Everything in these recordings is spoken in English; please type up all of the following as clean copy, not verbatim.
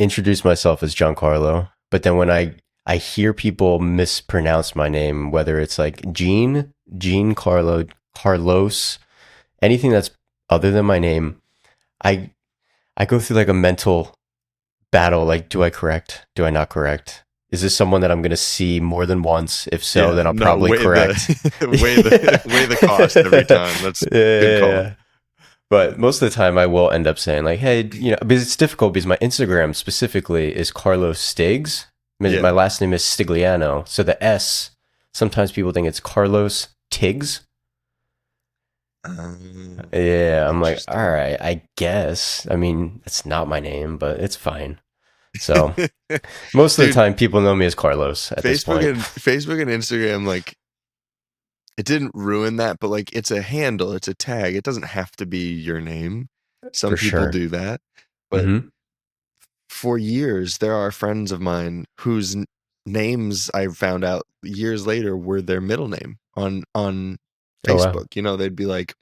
introduce myself as Giancarlo, but then when I hear people mispronounce my name, whether it's like Gene Carlo, Carlos, anything that's other than my name, I I go through like a mental battle. Like, do I correct? Do I not correct? Is this someone that I'm going to see more than once? If so, Yeah, then I'll no, probably weigh correct. the weigh the cost every time. That's good call. Yeah. But most of the time, I will end up saying like, "Hey, because it's difficult because my Instagram specifically is Carlos Stigs. My Yeah. last name is Stigliano, so the S. Sometimes people think it's Carlos Tiggs. Yeah, I'm like, all Interesting. right, I guess. I mean, it's not my name, but it's fine. So most of the Dude, time, people know me as Carlos at this point, Facebook and Instagram, like, it didn't ruin that, but like it's a handle, it's a tag. It doesn't have to be your name. for Some people sure. do that. But Hmm. for years, there are friends of mine whose names I found out years later were their middle name on Oh wow. Facebook. You know, they'd be like,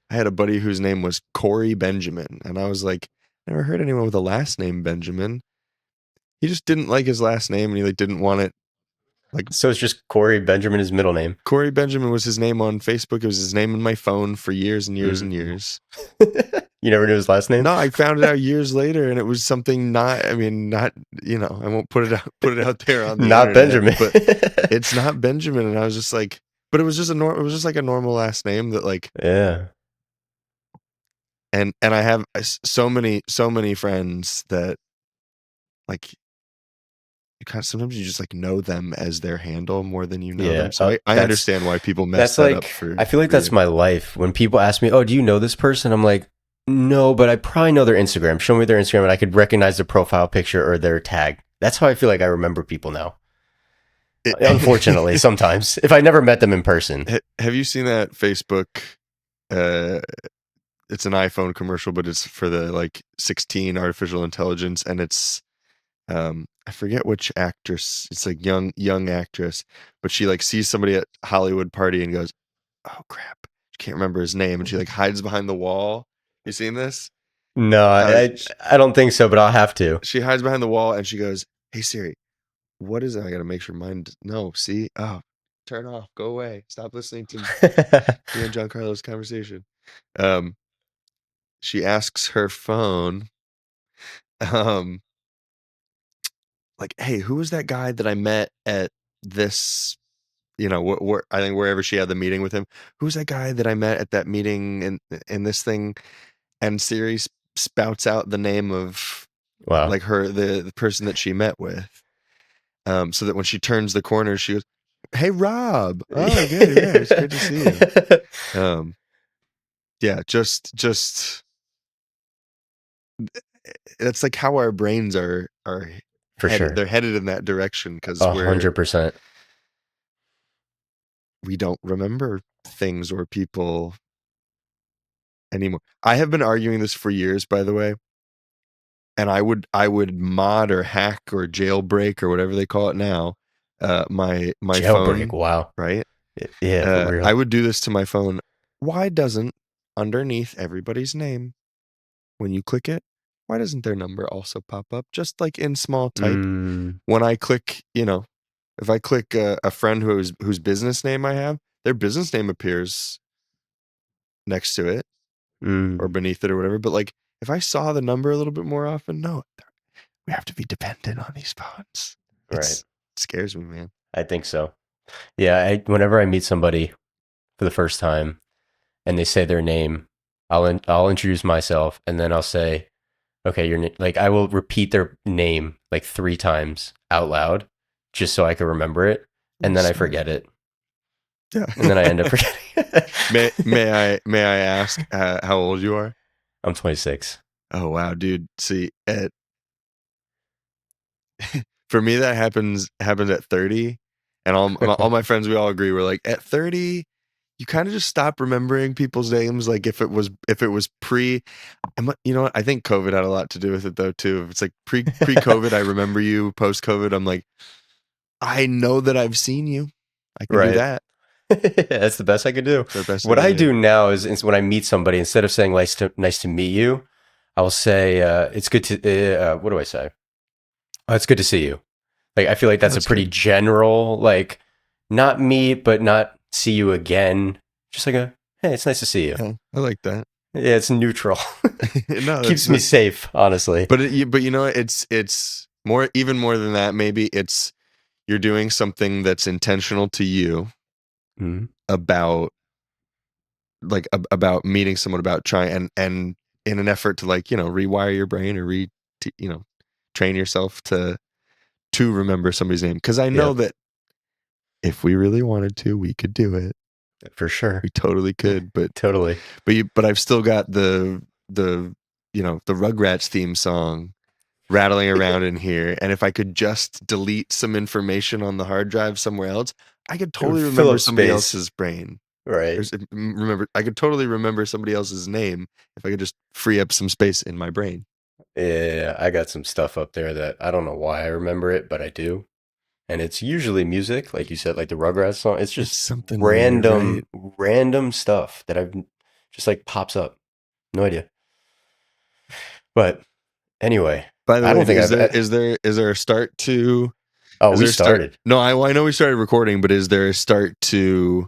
I had a buddy whose name was Corey Benjamin, and I was like, never heard anyone with a last name Benjamin. He just didn't like his last name, and he like didn't want it. Like So it's just Corey Benjamin, his middle name. Corey Benjamin was his name on Facebook. It was his name in my phone for years and years and Mm. years. You never knew his last name? No, I found it out years later, and it was something not. I mean, not. I won't put it out there on the Not internet, Benjamin. but it's not Benjamin. And I was just like, but it was just it was just like a normal last name that like, Yeah, and I have so many friends that like you kind of sometimes you just like know them as their handle more than you know yeah. them. So I That's understand why people mess that's that up like for I feel like that's you. my life. When people ask me, "Oh, do you know this person?" I'm like, "No, but I probably know their Instagram. Show me their Instagram, and I could recognize their profile picture or their tag." That's how I feel like I remember people now. Unfortunately, sometimes if I never met them in person. Have you seen that Facebook? Uh, it's an iPhone commercial, but it's for the like 16 artificial intelligence, and it's I forget which actress. It's like young actress, but she like sees somebody at Hollywood party and goes, "Oh crap, she can't remember his name," and she like hides behind the wall. You seen this? No, Uh, I don't think so, but I'll have to. she hides behind the wall and she goes, "Hey Siri, what is it? I gotta make sure mine. No, see, oh, turn off, go away, stop listening to me and John Carlos conversation." Um, she asks her phone, um, like, "Hey, who was that guy that I met at this?" Where I think wherever she had the meeting with him, who's that guy that I met at that meeting in this thing? And Siri spouts out the name of Wow. like the person that she met with. So that when she turns the corner, she goes, "Hey, Rob. Oh, good. Yeah, it's good to see you." Um, yeah, just that's like how our brains are For headed. sure. They're headed in that direction because 100%. we don't remember things or people anymore. I have been arguing this for years, by the way, and I would mod or hack or jailbreak or whatever they call it now, my Jailbreak. phone, Wow. right? Yeah, for I real. would do this to my phone. Why doesn't underneath everybody's name when you click it? Why doesn't their number also pop up just like in small type? Mm, When I click, if I click a friend whose business name I have, their business name appears next to it or mm, beneath it or whatever. But like if I saw the number a little bit more often, no, we have to be dependent on these phones. right. It scares me, man. I think so. Yeah, whenever I meet somebody for the first time and they say their name, I'll introduce myself and then I'll say, "Okay, like I will repeat their name like 3 times out loud just so I can remember it, Oh, and then I smart. forget it, Yeah. and then I end up forgetting it." May I ask how old you are? I'm 26. Oh wow, dude. See, for me that happens at 30, and all my friends, we all agree, we're like at 30 you kind of just stop remembering people's names. Like if it was pre, you know what? I think COVID had a lot to do with it though too. If it's like pre-COVID, I remember you. Post-COVID, I'm like, I know that I've seen you. I can do Right. that. That's the best I could do. It's the best I What can I do. do now is when I meet somebody, instead of saying nice to meet you, I will say, "It's good to." What do I say? Oh, it's good to see you. Like, I feel like Oh, that's a that's pretty good. general, like, not meet, but not see you again. Just like a, hey, it's nice to see you. Yeah, I like that. Yeah, it's neutral. No, Keeps me safe, honestly. but you know, it's more, even more than that. Maybe it's you're doing something that's intentional to you Mm, about about meeting someone, about trying and in an effort to, like, you know, rewire your brain or you know, train yourself to remember somebody's name. Because I know yep, that if we really wanted to, we could do it. for sure. We totally could. Totally. But I've still got the you know, the Rugrats theme song rattling around in here, and if I could just delete some information on the hard drive somewhere else, I could It would totally fill remember up somebody space. else's brain. Right. Remember, I could totally remember somebody else's name if I could just free up some space in my brain. Yeah, I got some stuff up there that I don't know why I remember it, but I do. And it's usually music, like you said, like the Rugrats song. It's It's just something weird, right? random stuff that I've just like pops up. No idea. But anyway, By the I way, don't think is I've. there a start to Oh, is we there a start? started. No, I know we started recording, but is there a start to,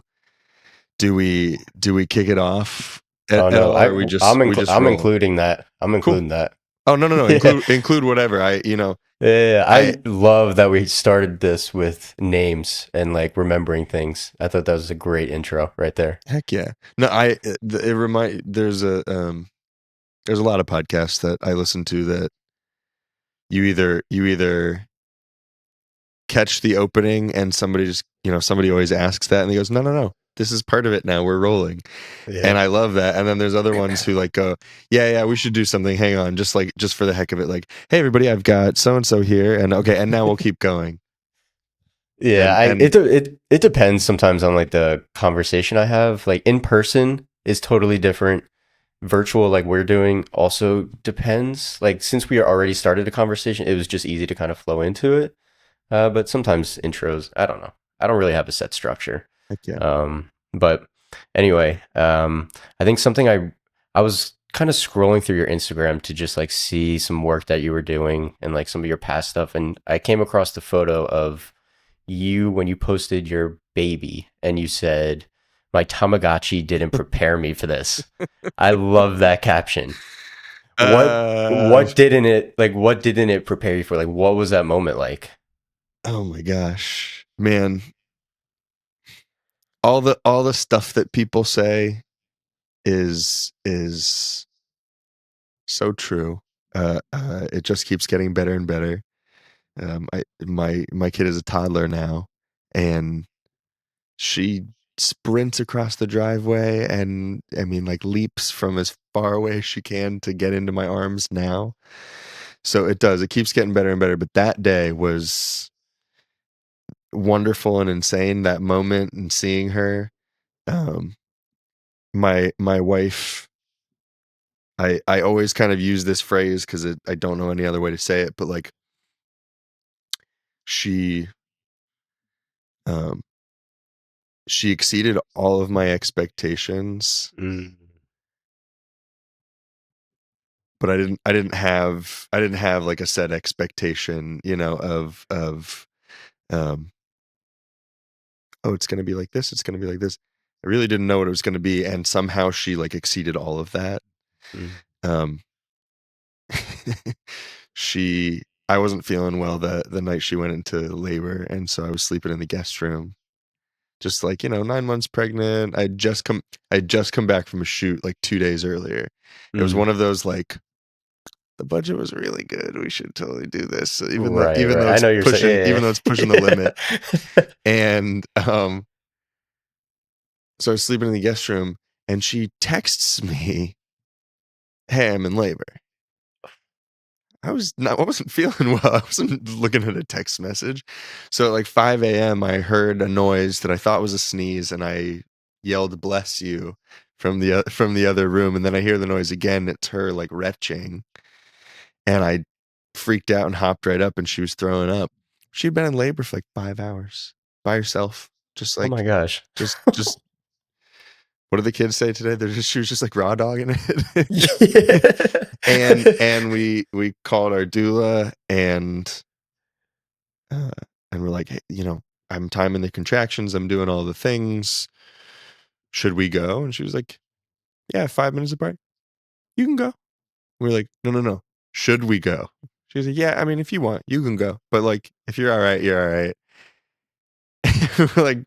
do we kick it off Oh at no, all, or are we just I'm roll? including that. I'm Cool. including that. Oh, no, no, no. Yeah. Include whatever. I, you know, Yeah, I I love that we started this with names and like remembering things. I thought that was a great intro right there. heck yeah. No, it remind there's a lot of podcasts that I listen to that you either catch the opening and somebody just, you know, somebody always asks that and he goes, no, no, no, this is part of it now. We're rolling. And Yep. I love that. And then there's other ones who like go, yeah, yeah, we should do something. Hang on, just for the heck of it. Like, hey, everybody, I've got so and so here, and okay, and now we'll keep going. Yeah, And it depends sometimes on like the conversation I have. Like in person is totally different. Virtual, like we're doing, also depends. Like since we already started a conversation, it was just easy to kind of flow into it. But sometimes intros, I don't know. I don't really have a set structure. heck yeah. But anyway, I think something I was kind of scrolling through your Instagram to just like see some work that you were doing and like some of your past stuff, and I came across the photo of you when you posted your baby, and you said, "My Tamagotchi didn't prepare me for this." I love that caption. Uh, What didn't it prepare you for? Like what was that moment like? oh my gosh, man, all the stuff that people say is so true. It just keeps getting better and better. My kid is a toddler now, and she sprints across the driveway, and I mean, like, leaps from as far away as she can to get into my arms now. So it does. It keeps getting better and better. But that day was wonderful and insane. That moment and seeing her. Um, my wife. I always kind of use this phrase because I don't know any other way to say it, but like she um she exceeded all of my expectations, Mm, but I didn't have like a set expectation, you know, of um oh, it's going to be like this, it's going to be like this. I really didn't know what it was going to be, and somehow she like exceeded all of that. mm. Um she I wasn't feeling well the night she went into labor, and so I was sleeping in the guest room. Just like, you know, 9 months pregnant. I had just come back from a shoot like 2 days earlier. It was Mm. one of those like, the budget was really good. We should totally do this. So Right, even right. though I it's know you're pushing, saying, even though it's pushing the yeah. limit. And so I was sleeping in the guest room, and she texts me, "Hey, I'm in labor." I wasn't feeling well. I wasn't looking at a text message. So at like 5 a.m., I heard a noise that I thought was a sneeze, and I yelled "Bless you" from the other room. And then I hear the noise again. It's her like retching, and I freaked out and hopped right up, and she was throwing up. She'd been in labor for like 5 hours by herself, just Oh my like gosh. just what do the kids say today? She was just like raw dogging it. Yeah. And we called our doula, and uh, and we're like, hey, I'm timing the contractions, I'm doing all the things. Should we go? And she was like, yeah, 5 minutes apart. You can go. We're like, no, no, no. Should we go? She was like, yeah, I mean, if you want, you can go. But like, if you're all right, you're all right. We're like,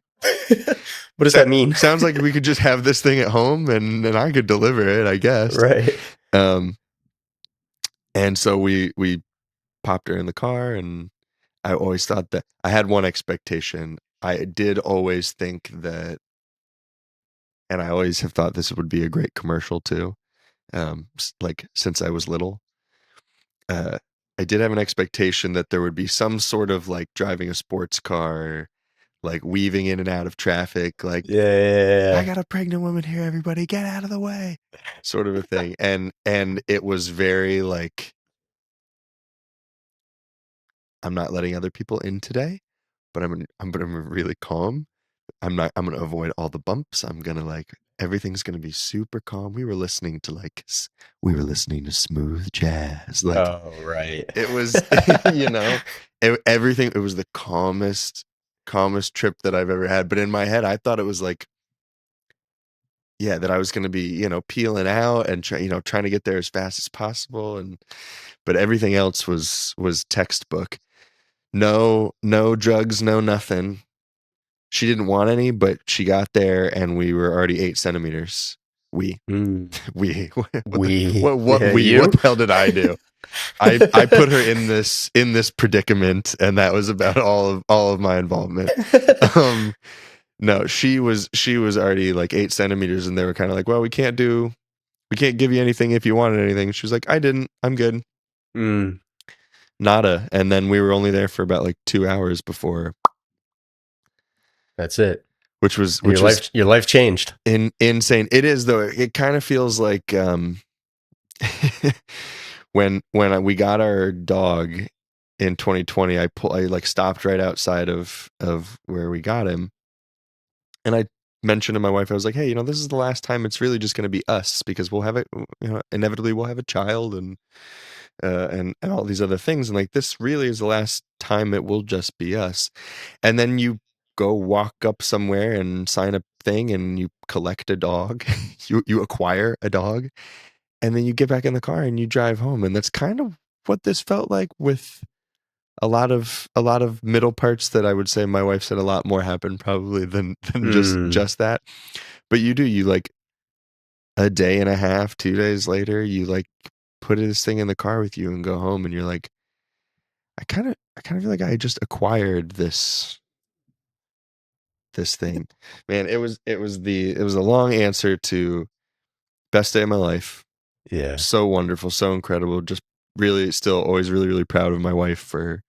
What does that mean? sounds like we could just have this thing at home and I could deliver it, I guess. Right. Um, and so we popped her in the car, and I always thought that I had one expectation. I did always think that, and I always have thought this would be a great commercial too. Like since I was little, uh, I did have an expectation that there would be some sort of like driving a sports car, like weaving in and out of traffic, like Yeah, yeah, I yeah. got a pregnant woman here, everybody get out of the way, sort of a thing. And it was very like, I'm not letting other people in today, but I'm really calm. I'm gonna avoid all the bumps. I'm gonna like everything's gonna be super calm. We were listening to smooth jazz. Like Oh, right. it was, you know, everything. It was the calmest trip that I've ever had. But in my head, I thought it was like, yeah, that I was gonna be, peeling out and trying to get there as fast as possible. But everything else was textbook. No, no drugs, no nothing. She didn't want any, but she got there and we were already 8 centimeters. We, Mm. we, what Yeah, we, what you? the hell did I do? I put her in this predicament, and that was about all of my involvement. Um, no, she was already like 8 centimeters, and they were kind of like, well, we can't give you anything if you wanted anything. She was like, I didn't, I'm good, Mm, nada. And then we were only there for about like 2 hours before, that's it. which was And which was your life changed. insane. It is though. It kind of feels like when we got our dog in 2020, I like stopped right outside of where we got him, and I mentioned to my wife, I was like, hey, this is the last time it's really just going to be us, because we'll have it, inevitably we'll have a child, and all these other things, and like this really is the last time it will just be us. And then you go walk up somewhere and sign a thing, and you collect a dog, you acquire a dog, and then you get back in the car and you drive home. And that's kind of what this felt like, with a lot of middle parts that I would say my wife said a lot more happened probably than Mm, just that. But you like a day and a half, 2 days later, you like put this thing in the car with you and go home, and you're like, I kind of feel like I just acquired this thing. Man, it was a long answer to best day of my life. yeah. So wonderful, so incredible. Just really, still always really, really proud of my wife for,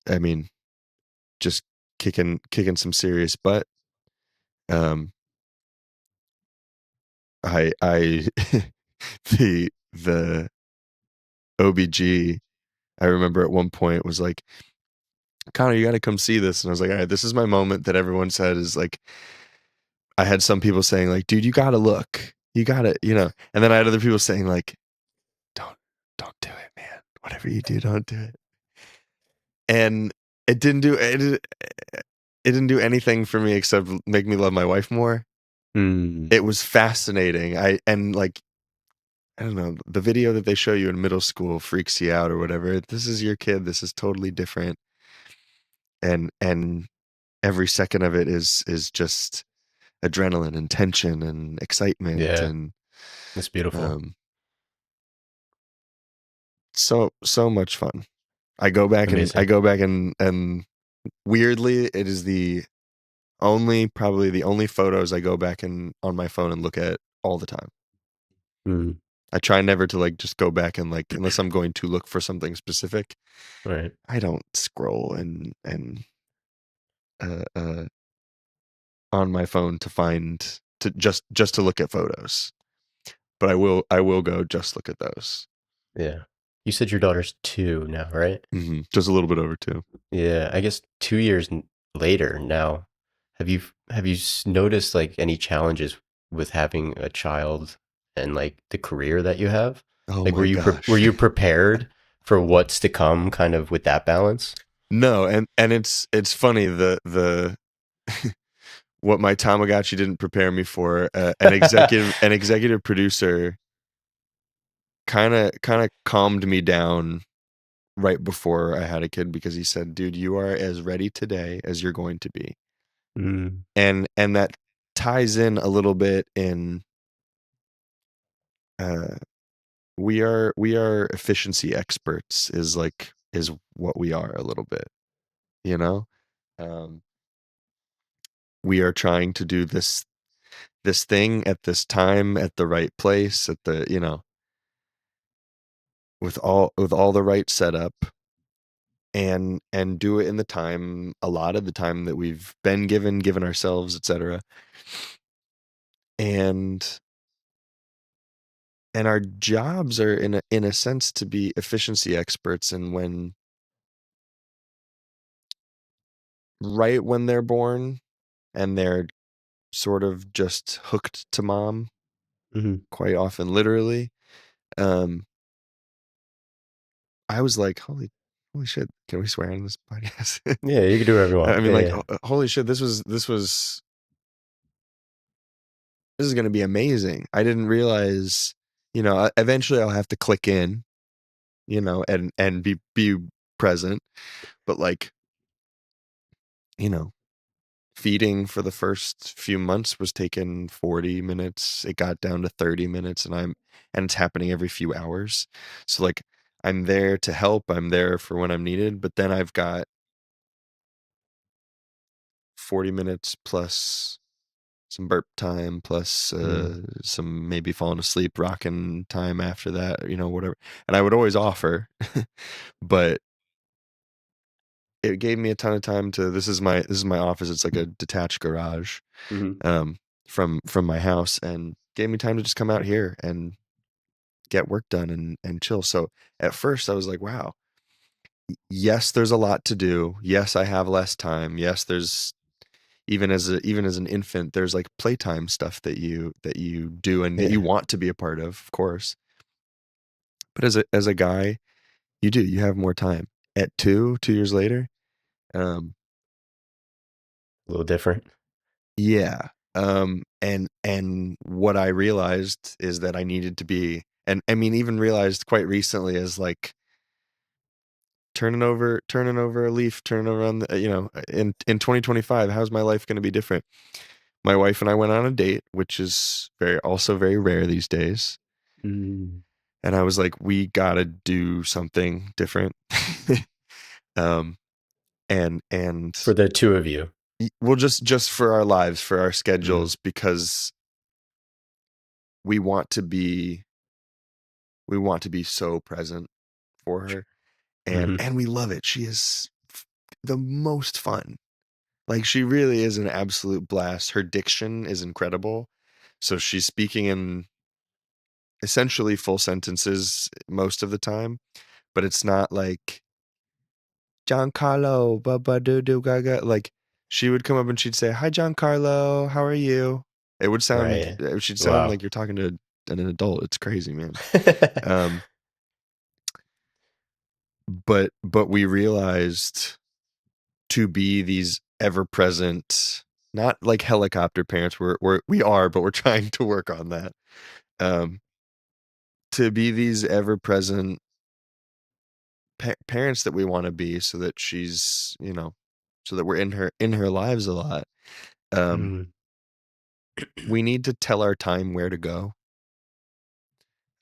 I mean, just kicking some serious butt. Um, I the OBG, I remember at one point was like, Connor, you got to come see this. And I was like, all right, this is my moment that everyone said is like, I had some people saying like, dude, you got to look, you got to, and then I had other people saying like, don't, don't do it, man. Whatever you do, don't do it. And it didn't do anything for me except make me love my wife more. Mm, It was fascinating. And like, I don't know, the video that they show you in middle school freaks you out or whatever. This is your kid. This is totally different. And every second of it is just adrenaline and tension and excitement, yeah. and It's beautiful. um so much fun. I Amazing. go back and weirdly, it is probably the only photos I go back and on my phone and look at all the time. Mm, I try never to like just go back and like, unless I'm going to look for something specific, right. I don't scroll and uh on my phone to find to just to look at photos. But I will go just look at those. Yeah. You said your daughter's 2 now, right? Just a little bit over two. Yeah. I guess 2 years later now, have you noticed like any challenges with having a child and like the career that you have? Oh Like, my were gosh. you prepared for what's to come, kind of with that balance? No, and it's funny the what my Tamagotchi didn't prepare me for. An executive producer kind of calmed me down right before I had a kid because he said, "Dude, you are as ready today as you're going to be." Mm, And that ties in a little bit in uh we are efficiency experts is what we are a little bit, you know? Um we are trying to do this thing at this time at the right place at the, with all the right setup and do it in the time, a lot of the time that we've been given ourselves, etc. And our jobs are in a sense to be efficiency experts, and when they're born and they're sort of just hooked to mom, mhm. quite often literally, um I was like, holy shit, can we swear on this podcast? Yeah, you can do whatever you I want. mean, Yeah, like, yeah. holy shit, this is going to be amazing. I didn't realize, eventually I'll have to click in, and be present, but like, you know, feeding for the first few months was taking 40 minutes. It got down to 30 minutes, and it's happening every few hours. So like, I'm there to help, I'm there for when I'm needed, but then I've got 40 minutes plus some burp time plus Mm. some maybe falling asleep rocking time after that, whatever. And I would always offer, but it gave me a ton of time to this is my office. It's like a detached garage Mhm. um from my house, and gave me time to just come out here and get work done and chill. So at first I was like, wow, yes, there's a lot to do. Yes, I have less time. Yes, there's even as an infant, there's like playtime stuff that you do and that you Yeah, want to be a part of course. But as a guy, you have more time. At 2 years later, um, a little different. yeah, and what I realized is that I needed to be, and I mean, even realized quite recently, is like turning over a leaf, turning over on the, in 2025, how's my life going to be different? My wife and I went on a date, which is very rare these days. Mm. And I was like, we gotta do something different. um, and For the two of you. well, just for our lives, for our Mm. schedules, because we want to be we want to be so present for her, and Mhm. we love it. She is the most fun. Like, she really is an absolute blast. Her diction is incredible. So she's speaking in essentially full sentences most of the time, but it's not like Giancarlo, ba ba doo doo gaga. Like, she would come up and she'd say, "Hi, Giancarlo, how are you?" Right. She'd sound Wow. like you're talking to an adult. It's crazy, man. Um, but we realized to be these ever present, not like helicopter parents. We are, but we're trying to work on that. Um, to be these ever present parents that we want to be, so that so that we're in her lives a lot. Um, Mm. we need to tell our time where to go,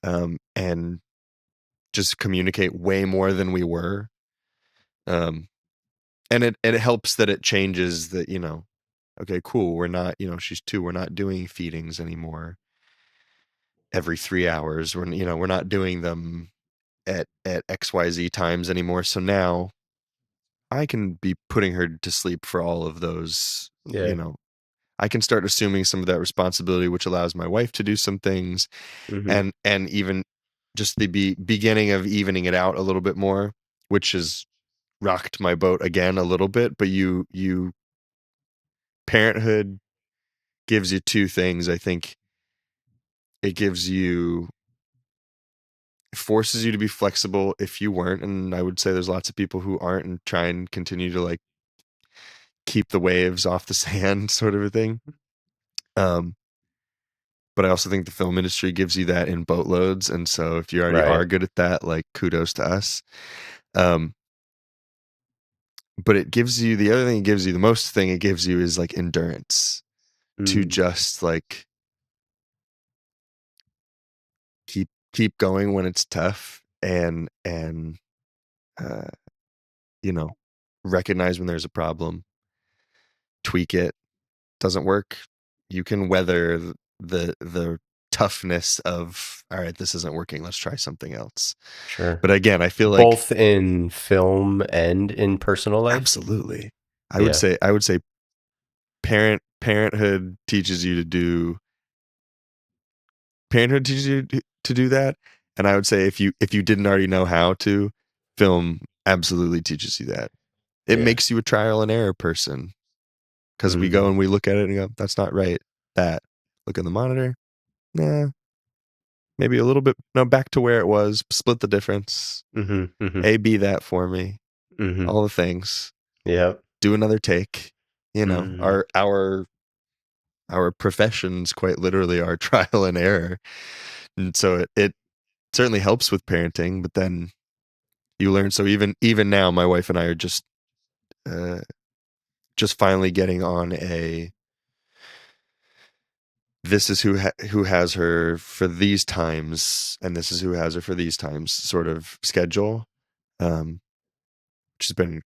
and just communicate way more than we were. Um, and it helps that it changes that, okay, cool. We're not, she's 2. We're not doing feedings anymore every 3 hours. We're not doing them at XYZ times anymore. So now I can be putting her to sleep for all of those, Yeah. I can start assuming some of that responsibility, which allows my wife to do some things, Mhm. and even just the beginning of evening it out a little bit more, which has rocked my boat again a little bit. But parenthood gives you two things. I think it gives you forces you to be flexible if you weren't, and I would say there's lots of people who aren't and try and continue to like keep the waves off the sand sort of a thing. But I also think the film industry gives you that in boatloads, and so if you already are Right. good at that, like kudos to us. Um, but it gives you the other thing it gives you, the most thing it gives you is like endurance to Mm. just like keep going when it's tough and uh, you know, recognize when there's a problem, tweak it. Doesn't work, you can weather the toughness of, all right, this isn't working, let's try something else. Sure. But again, I feel like Both in film and in personal life. absolutely, Yeah. I would say parenthood teaches you to do parenthood teaches you to do that. And I would say if you didn't already know how to, film absolutely teaches you that. It Yeah. makes you a trial and error person, because we go Hmm. and we look at it and go, that's not right. That, look at the monitor, nah, maybe a little bit, no, back to where it was, split the difference, Hmm. Hmm. A B that for me, Hmm. all the things, Yep. do another take. You know, Hmm. our professions quite literally are trial and error. And so it certainly helps with parenting, but then you learn. So even now, my wife and I are uh, just finally getting on a, this is who has her for these times, and this is who has her for these times sort of schedule, um, which has been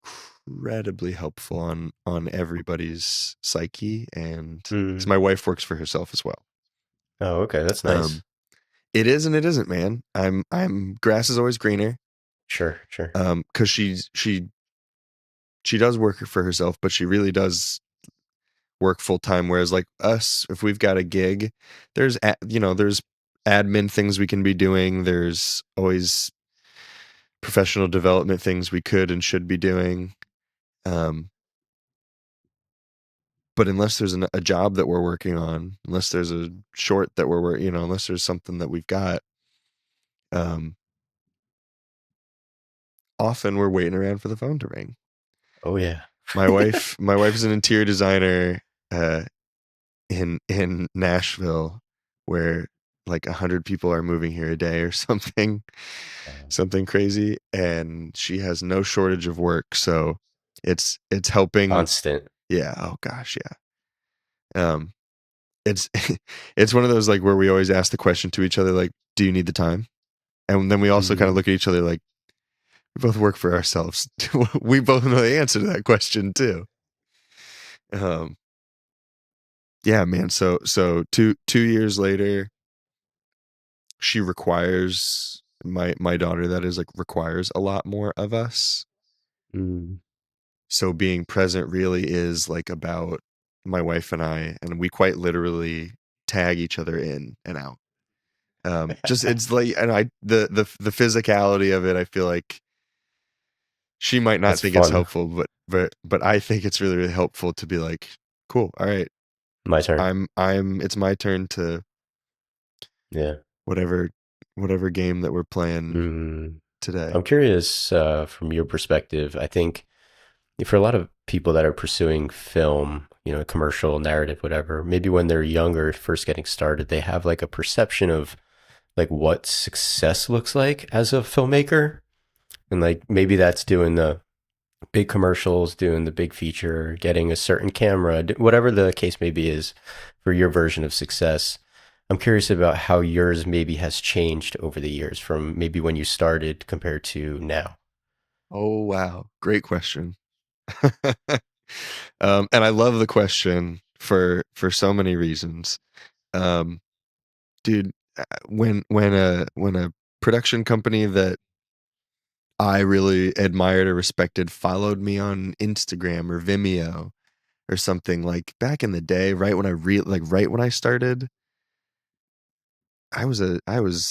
incredibly helpful on everybody's psyche, and because Mm. my wife works for herself as well. Oh, okay. That's nice. Um, it is and it isn't, man. I'm grass is always greener. Sure. Sure. Because she does work for herself, but she really does work full time. Whereas like us, if we've got a gig, there's admin things we can be doing. There's always professional development things we could and should be doing. Um, but unless there's a job that we're working on, unless there's a short that unless there's something that we've got, um, often we're waiting around for the phone to ring. Oh yeah. My wife is an interior designer uh, in Nashville, where like 100 people are moving here a day or something, Wow. something crazy, and she has no shortage of work. So it's helping. Constant. Yeah. Oh gosh. Yeah. It's it's one of those like where we always ask the question to each other, like, do you need the time? And then we also kind of Mm. look at each other like, we both work for ourselves. We both know the answer to that question too. Um, yeah, man. So 2 years later, she requires my daughter, that is, like, requires a lot more of us. Mm. So being present really is like about my wife and I, and we quite literally tag each other in and out. Just it's like, and the physicality of it, I feel like she might not That's think it's fun. helpful, but I think it's really, really helpful to be like, cool, all right, My turn. it's my turn to Yeah. whatever whatever game that we're playing Mm. today. I'm curious from your perspective. I think for a lot of people that are pursuing film, commercial narrative, whatever, maybe when they're younger, first getting started, they have like a perception of like what success looks like as a filmmaker. And like maybe that's doing the big commercials, doing the big feature, getting a certain camera, whatever the case maybe is for your version of success. I'm curious about how yours maybe has changed over the years from maybe when you started compared to now. Oh wow, great question. And I love the question for so many reasons. Um, dude, when a production company that I really admired or respected followed me on Instagram or Vimeo or something, like back in the day, right when I started, I was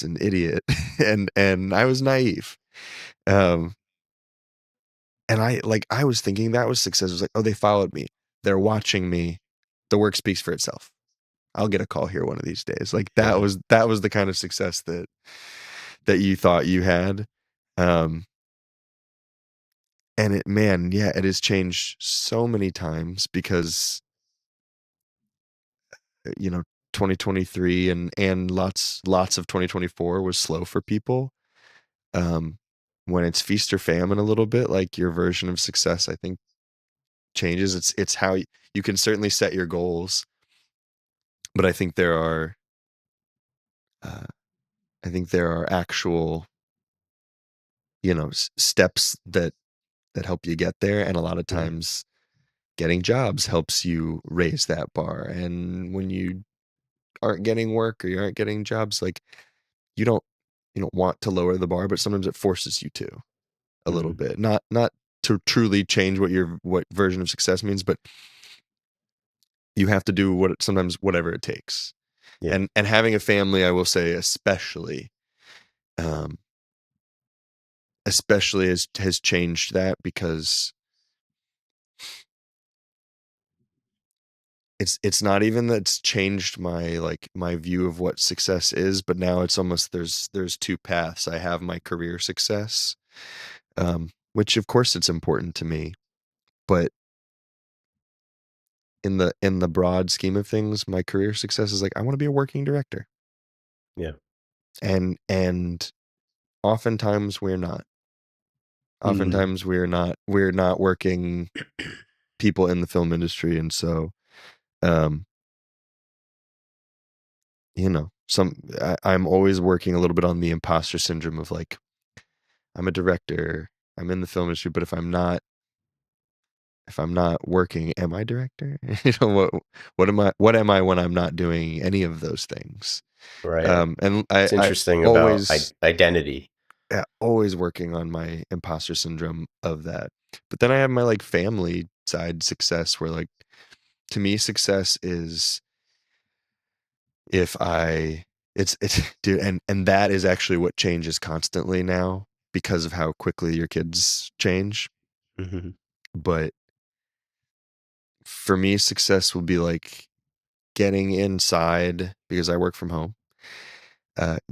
an idiot and I was naive. Um, and I was thinking that was success. It was like, oh, they followed me, they're watching me, the work speaks for itself. I'll get a call here one of these days. Like Yeah. that was the kind of success that you thought you had. Um, and it, man, yeah, it has changed so many times because, you know, 2023 and lots of 2024 was slow for people. Um, when it's feast or famine a little bit, like your version of success, I think changes. It's how you can certainly set your goals, but uh, I think there are actual, you know, steps that help you get there, and a lot of Mhm. times getting jobs helps you raise that bar. And when you aren't getting work or you aren't getting jobs, like you don't you don't want to lower the bar, but sometimes it forces you to a little Mhm. bit. Not to truly change what version of success means, but you have to do sometimes whatever it takes. Yeah. And having a family, I will say, um, especially has changed that, because it's not even that it's changed my view of what success is, but now it's almost there's two paths. I have my career success, which of course it's important to me, but in the broad scheme of things, my career success is like I want to be a working director, Yeah. and oftentimes we're not. Mhm. Oftentimes we're not working people in the film industry, and so um you know, I'm always working a little bit on the imposter syndrome of like, I'm a director, I'm in the film industry, but if I'm not working, am I director? You know, what am I when I'm not doing any of those things? Right. And It's I interesting about always, identity. yeah, always working on my imposter syndrome of that. But then I have my like family side success, where like to me success is if I it's dude, and that is actually what changes constantly now because of how quickly your kids change. Mhm. But for me, success will be like getting inside, because I work from home,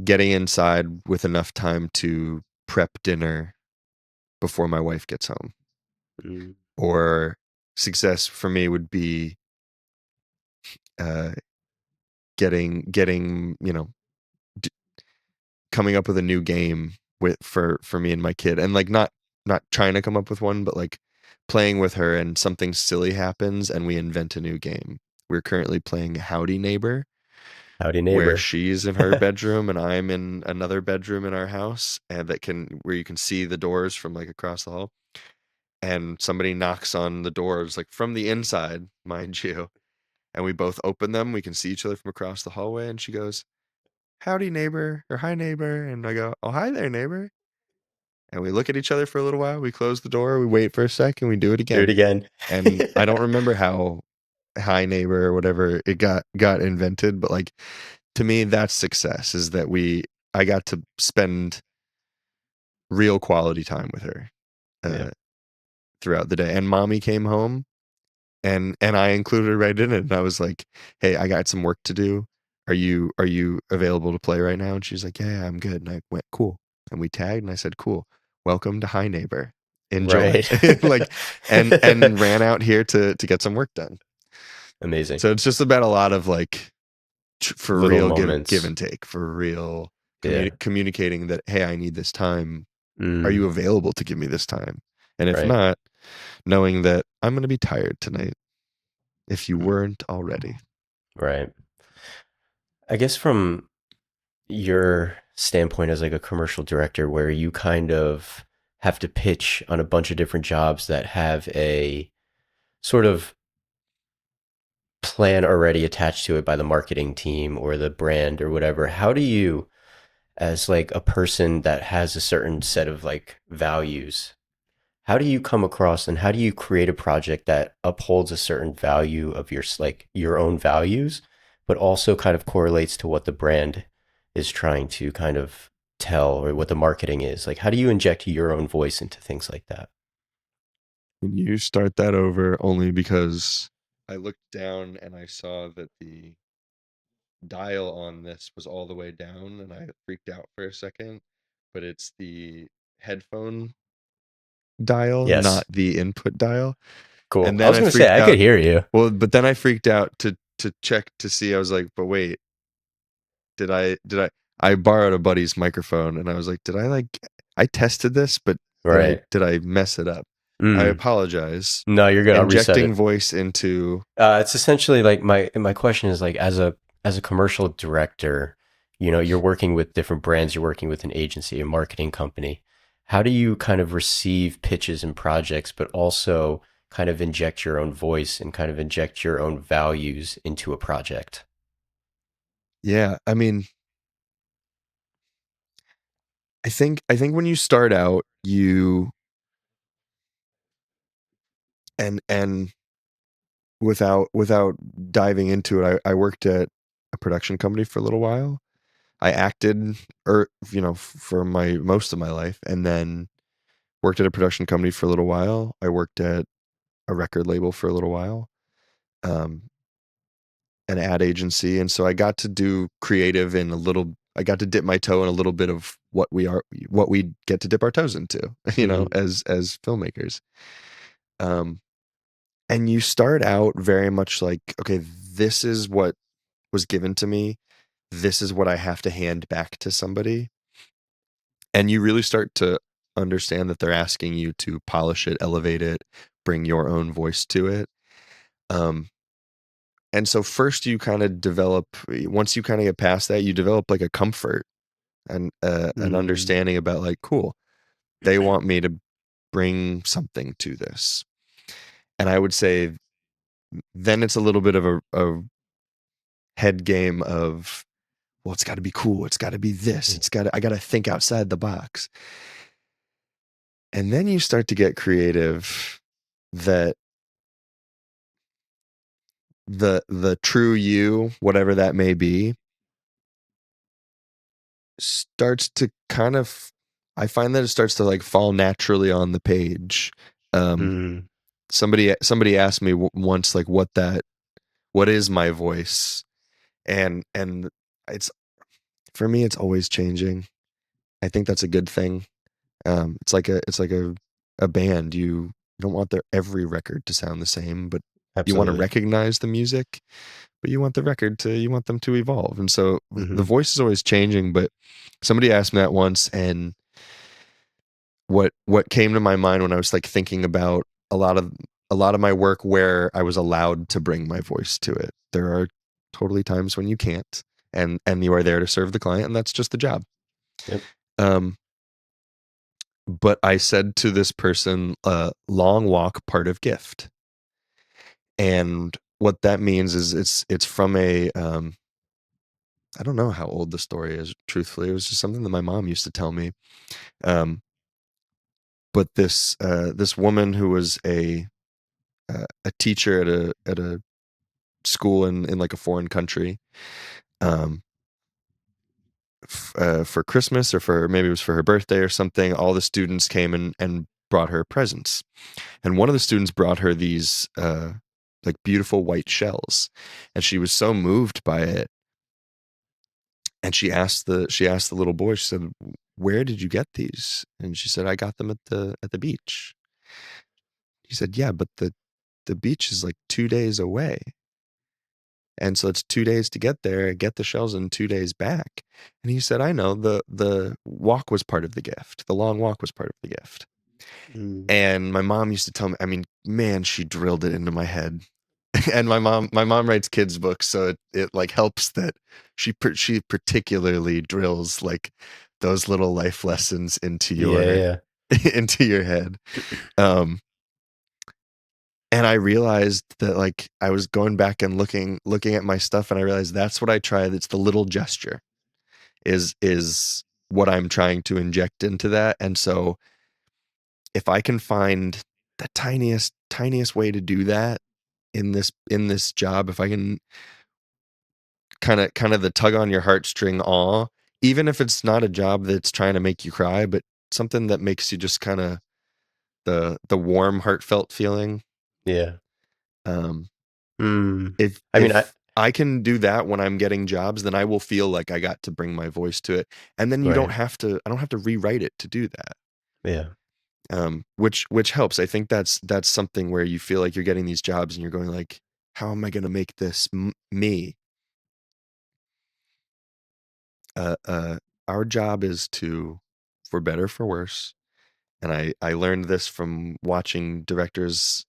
getting inside with enough time to prep dinner before my wife gets home. Mhm. Or success for me would be uh, getting d- coming up with a new game for me and my kid, and like not trying to come up with one, but like playing with her, and something silly happens and we invent a new game. We're currently playing Howdy Neighbor, Howdy, where neighbor. she's in her bedroom and I'm in another bedroom in our house, and where you can see the doors from like across the hall, and somebody knocks on the doors like from the inside, mind you, and we both open them. We can see each other from across the hallway, and she goes, "Howdy, neighbor," or "Hi, neighbor," and I go, "Oh, hi there, neighbor." And we look at each other for a little while. We close the door. We wait for a second. We do it Do it again. again. And I don't remember how "Hi, neighbor" or whatever it got invented, but like to me, that's success. Is that I got to spend real quality time with her Yeah. uh, throughout the day. And mommy came home, and I included her right in it. And I was like, "Hey, I got some work to do. Are you available to play right now?" And she's like, "Yeah, I'm good." And I went, "Cool." And we tagged, and I said, "Cool. Welcome to Hi Neighbor. Enjoy." Right. Like, and ran out here to get some work done. Amazing. So it's just about a lot of like for Little real give moments. and take, for real Yeah. communicating that, hey, I need this time. Are Mm, you available to give me this time? And if right. not, knowing that I'm going to be tired tonight, if you Mm, weren't already. right. I guess from your standpoint as like a commercial director, where you kind of have to pitch on a bunch of different jobs that have a sort of plan already attached to it by the marketing team or the brand or whatever, how do you, as like a person that has a certain set of like values, how do you come across and how do you create a project that upholds a certain value of your like your own values, but also kind of correlates to what the brand is trying to kind of tell or what the marketing is? Like, how do you inject your own voice into things like that? Can you start that over? Only because I looked down and I saw that the dial on this was all the way down, and I freaked out for a second. but it's the headphone dial, not Yes. the input dial. Cool. And I then was I gonna say freaked I could out. hear you. Well, but then I freaked out to check to see. I was like, but wait, I borrowed a buddy's microphone and I was like, did I like I tested this, but Right. did I mess it up? I Mm. apologize. No, you're good. I'll reset Injecting it. voice into It's essentially like my question is like as a commercial director, you know, you're working with different brands, you're working with an agency, a marketing company. How do you kind of receive pitches and projects, but also kind of inject your own voice and kind of inject your own values into a project? yeah, I mean, I think when you start out, you and without diving into it, I worked at a production company for a little while. I acted for my most of my life, and then worked at a production company for a little while. I worked at a record label for a little while, um, an ad agency, and so I got to do creative in a little. I got to dip my toe in a little bit of what we get to dip our toes into, Hmm. as filmmakers. Um, and you start out very much like, okay, this is what was given to me. This is what I have to hand back to somebody. And you really start to understand that they're asking you to polish it, elevate it, bring your own voice to it. Um, and so first you kind of develop, once you kind of get past that, you develop like a comfort and an Mm. understanding about like, cool, they want me to bring something to this. And I would say then it's a little bit of a head game of, well, it's got to be cool. It's got to be this. I got to think outside the box. And then you start to get creative that the true you, whatever that may be, starts to kind of I find that it starts to like fall naturally on the page. Um Mm. somebody asked me once like what is my voice? And it's for me it's always changing. I think that's a good thing. It's like a band. You don't want their every record to sound the same, but you want to Absolutely. recognize the music, but you want them to evolve. And so the Hmm. voice is always changing. But somebody asked me that once, and what came to my mind when I was like thinking about a lot of my work where I was allowed to bring my voice to it. There are totally times when you can't, and you are there to serve the client, and that's just the job. Yep. Um, but I said to this person, long walk, part of gift. And what that means is it's from a I don't know how old the story is, truthfully. It was just something that my mom used to tell me. Um, but this woman who was a teacher at a school in like a foreign country, um, for Christmas or for maybe it was for her birthday or something, all the students came and brought her presents. And one of the students brought her these like beautiful white shells, and she was so moved by it. And she asked the little boy. She said, "Where did you get these?" And she said, "I got them at the beach." He said, "Yeah, but the beach is like 2 days away, and so it's 2 days to get there, get the shells, and 2 days back." And he said, "I know the walk was part of the gift. The long walk was part of the gift." Mm. And my mom used to tell me, I mean, man, she drilled it into my head. And my mom writes kids books, so it like helps that she particularly drills like those little life lessons into Yeah, your yeah. into your head. Um, and I realized that like I was going back and looking at my stuff, and I realized that's what I try. That's the little gesture is what I'm trying to inject into that. And so if I can find the tiniest way to do that in this job, if I can kind of the tug on your heartstring awe, even if it's not a job that's trying to make you cry, but something that makes you just kind of the warm heartfelt feeling. Yeah. Um, Mm. I mean, if I can do that when I'm getting jobs, then I will feel like I got to bring my voice to it. And then Right. I don't have to rewrite it to do that. Yeah. Which helps. I think that's something where you feel like you're getting these jobs and you're going like, how am I going to make this me? Uh, uh, our job is to, for better, for worse. And I learned this from watching directors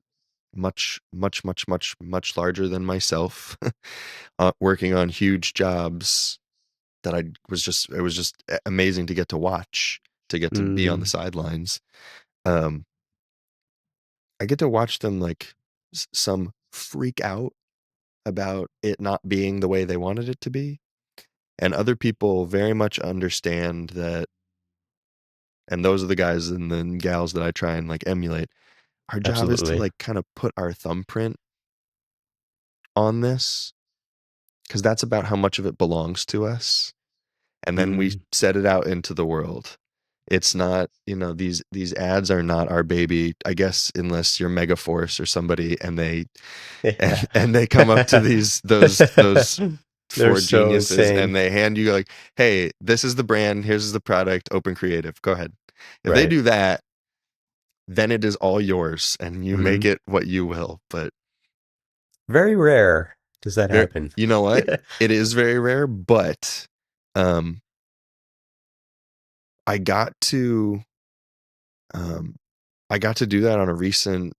much, much, much, much, much larger than myself, working on huge jobs that it was just amazing to get to watch, to get to be on the Mm, sidelines. Um, I get to watch them like some freak out about it not being the way they wanted it to be. And other people very much understand that. And those are the guys and the gals that I try and like emulate. Our job is to absolutely. like kind of put our thumbprint on this because that's about how much of it belongs to us. And then we Mm. set it out into the world. It's not, these ads are not our baby, I guess, unless you're Megaforce or somebody and they Yeah. and they come up to those They're four so geniuses and insane. they hand you like, hey, this is the brand, here's the product, open creative, go ahead. If they Right. do that, then it is all yours and you make Hmm. it what you will. But Very rare does that very, happen. you know what? Yeah. It is very rare, but um, I got to um, I got to do that on a recent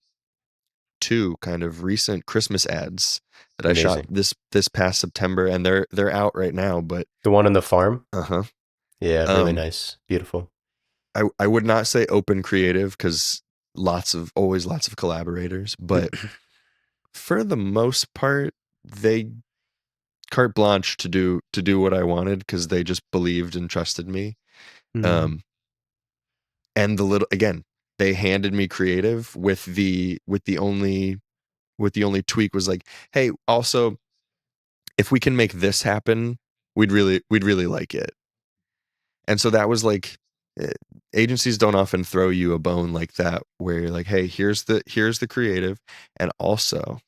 two kind of recent Christmas ads that I shot Amazing. this past September, and they're out right now. But The one on the farm? uh-huh. Yeah, really Um, nice. Beautiful. I would not say open creative because always lots of collaborators, but for the most part, they carte blanche to do what I wanted because they just believed and trusted me. Mm. Um, and the little again, they handed me creative with the only tweak was like, hey, also if we can make this happen, we'd really like it. And so that was like eh, agencies don't often throw you a bone like that where you're like, hey, here's the creative, and also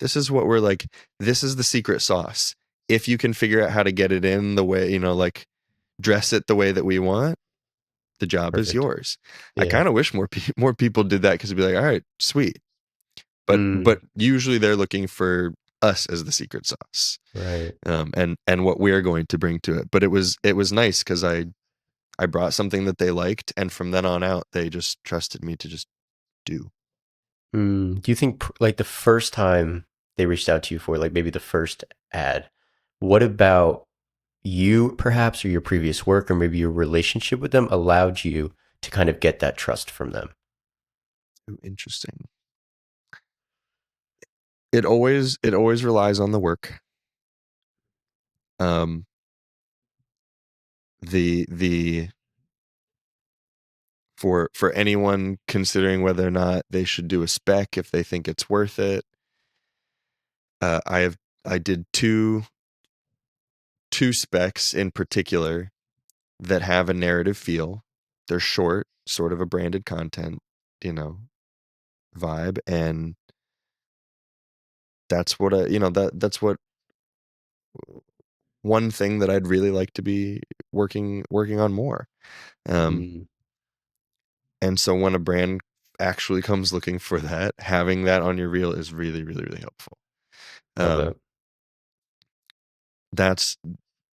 this is what we're like, this is the secret sauce. If you can figure out how to get it in the way, like dress it the way that we want, the job is Perfect. yours. I Yeah. kind of wish more people did that because it'd be like, all right, sweet. But Mm. usually they're looking for us as the secret sauce, Right. and what we're going to bring to it. But it was nice because I brought something that they liked, and from then on out, they just trusted me to just do. Mm. Do you think like the first time they reached out to you for like maybe the first ad, what about you perhaps or your previous work or maybe your relationship with them allowed you to kind of get that trust from them? Ooh, interesting. It always relies on the work. Um, the for anyone considering whether or not they should do a spec if they think it's worth it. I did two specs in particular that have a narrative feel. They're short, sort of a branded content, you know, vibe, and that's what that's what one thing that I'd really like to be working on more. Um, Mm. and so when a brand actually comes looking for that, having that on your reel is really, really, really helpful. Love that. Um, that's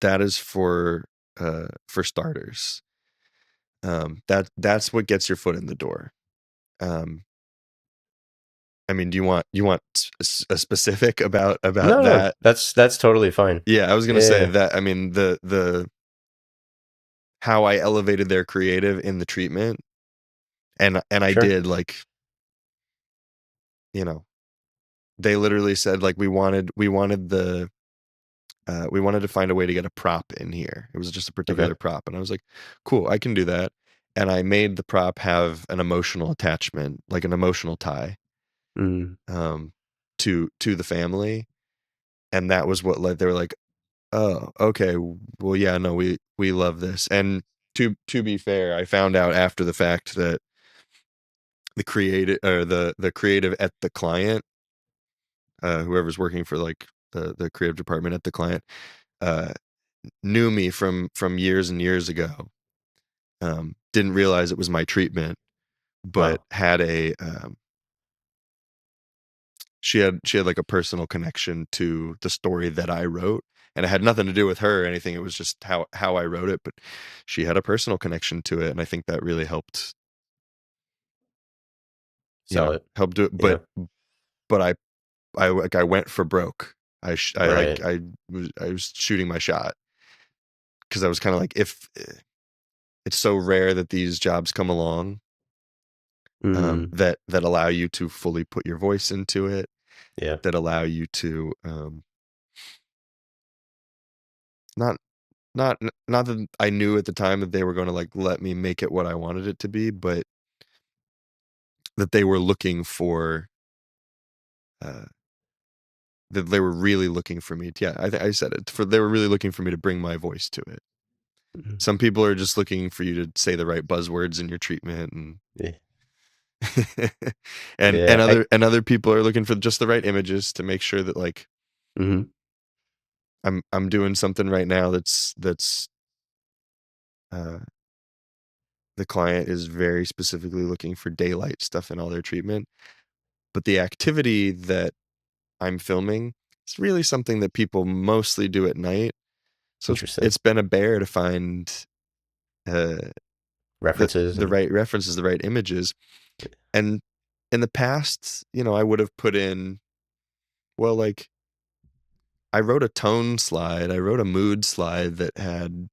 that is for starters. That's what gets your foot in the door. Um, I mean, do you want a specific about No, no, that? that's totally fine. Yeah, I was gonna say Yeah, that. I mean, the how I elevated their creative in the treatment, and I sure. did like, you know, they literally said like we wanted to find a way to get a prop in here. It was just a Okay. particular prop, and I was like, cool, I can do that. And I made the prop have an emotional attachment, like an emotional tie, Mm. um, to the family, and that was what led. They were like, oh, okay. Well, yeah, no, we love this. And to be fair, I found out after the fact that the creative or the creative at the client, whoever's working for like the creative department at the client, uh, knew me from years and years ago. Didn't realize it was my treatment, but Wow. had a she had like a personal connection to the story that I wrote, and it had nothing to do with her or anything. It was just how I wrote it, but she had a personal connection to it, and I think that really helped, Sell it. helped do it. Yeah. But I like I went for broke. I like Right. I was shooting my shot because I was kind of like, if it's so rare that these jobs come along, Mm. that allow you to fully put your voice into it, Yeah. that allow you to not not that I knew at the time that they were going to like let me make it what I wanted it to be, but that they were looking for uh, that they were really looking for me. Yeah, I said it. For they were really looking for me to bring my voice to it. Mhm. Some people are just looking for you to say the right buzzwords in your treatment, and Yeah. and Yeah. other people are looking for just the right images to make sure that like Mhm. I'm doing something right now that's uh, the client is very specifically looking for daylight stuff in all their treatment, but the activity that I'm filming, it's really something that people mostly do at night. So Interesting. it's been a bear to find uh, References the and right references, the right images. And in the past, I would have put in, well, like I wrote a tone slide, I wrote a mood slide that had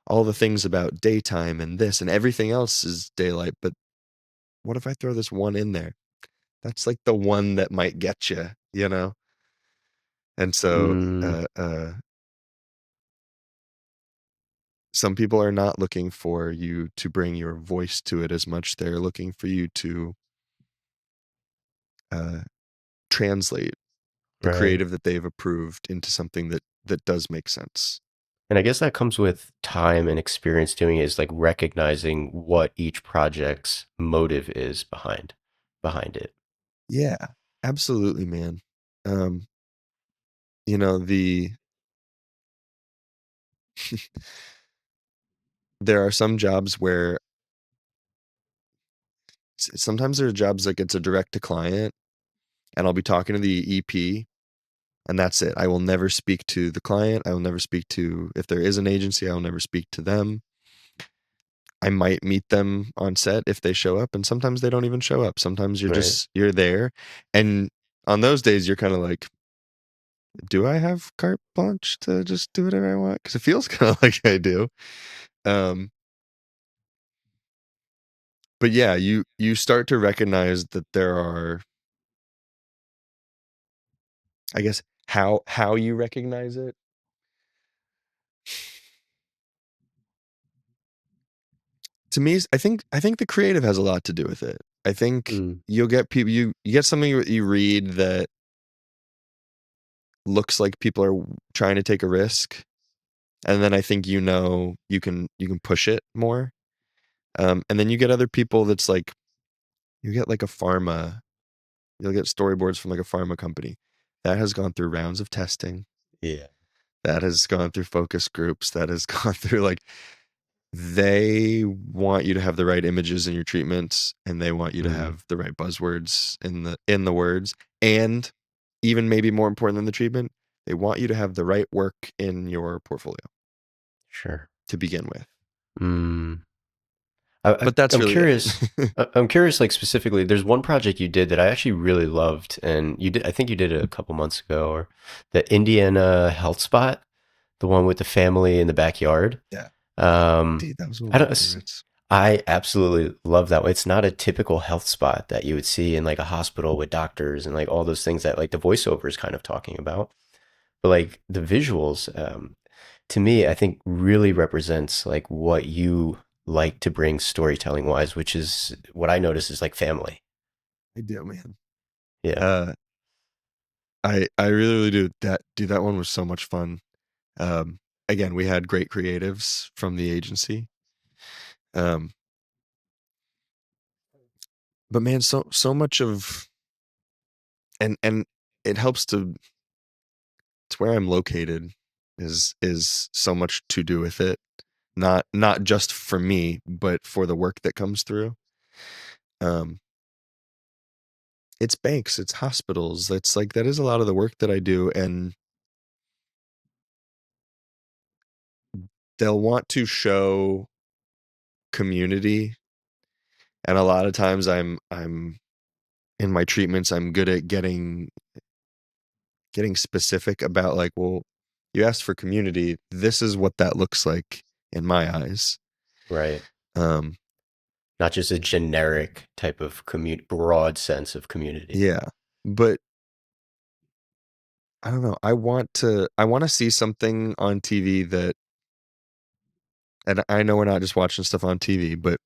all the things about daytime and this, and everything else is daylight. But what if I throw this one in there? That's like the one that might get you, you know? And so, mm, some people are not looking for you to bring your voice to it as much. They're looking for you to uh, translate the right. creative that they've approved into something that does make sense. And I guess that comes with time and experience doing it, is like recognizing what each project's motive is behind it. Yeah, absolutely, man. Um, the there are some jobs where sometimes there are jobs like it's a direct to client, and I'll be talking to the EP, and that's it. I will never speak to the client. I will never speak to, if there is an agency, I will never speak to them. I might meet them on set if they show up, and sometimes they don't even show up. Sometimes Right. you're there, and on those days you're kind of like, do I have carte blanche to just do whatever I want? Because it feels kind of like I do. Um, but yeah, you start to recognize that there are, I guess, how you recognize it. To me, I think the creative has a lot to do with it. I think Mm, you'll get people, you get something that you read that looks like people are trying to take a risk, and then I think you can push it more. And then you get other people that's like, you get like a pharma, you'll get storyboards from like a pharma company that has gone through rounds of testing, yeah. that has gone through focus groups, that has gone through like, they want you to have the right images in your treatments, and they want you to Mm, have the right buzzwords in the words, and even maybe more important than the treatment, they want you to have the right work in your portfolio sure. to begin with. Mm. But that's I'm really curious. it. I'm curious, like specifically, there's one project you did that I actually really loved, and you did. I think you did it a couple months ago, or the Indiana Health Spot, the one with the family in the backyard. Yeah, Um, dude, that was one I of my don't. favorites. I absolutely love that one. It's not a typical health spot that you would see in like a hospital with doctors and like all those things that like the voiceover is kind of talking about. But like the visuals, to me, I think really represents like what you like to bring storytelling wise, which is what I notice is like family. I do, man. Yeah. Uh, I really, really do. That one was so much fun. Um, Again, we had great creatives from the agency. Um, but man, so much of, and it helps to where I'm located is so much to do with it. Not just for me, but for the work that comes through. Um, it's banks, it's hospitals. It's like that is a lot of the work that I do, and they'll want to show community, and a lot of times I'm in my treatments, I'm good at getting specific about like, well, you asked for community. This is what that looks like in my eyes. Right. Um, Not just a generic type of broad sense of community. yeah, but I don't know. I want to see something on TV that, and I know we're not just watching stuff on TV, but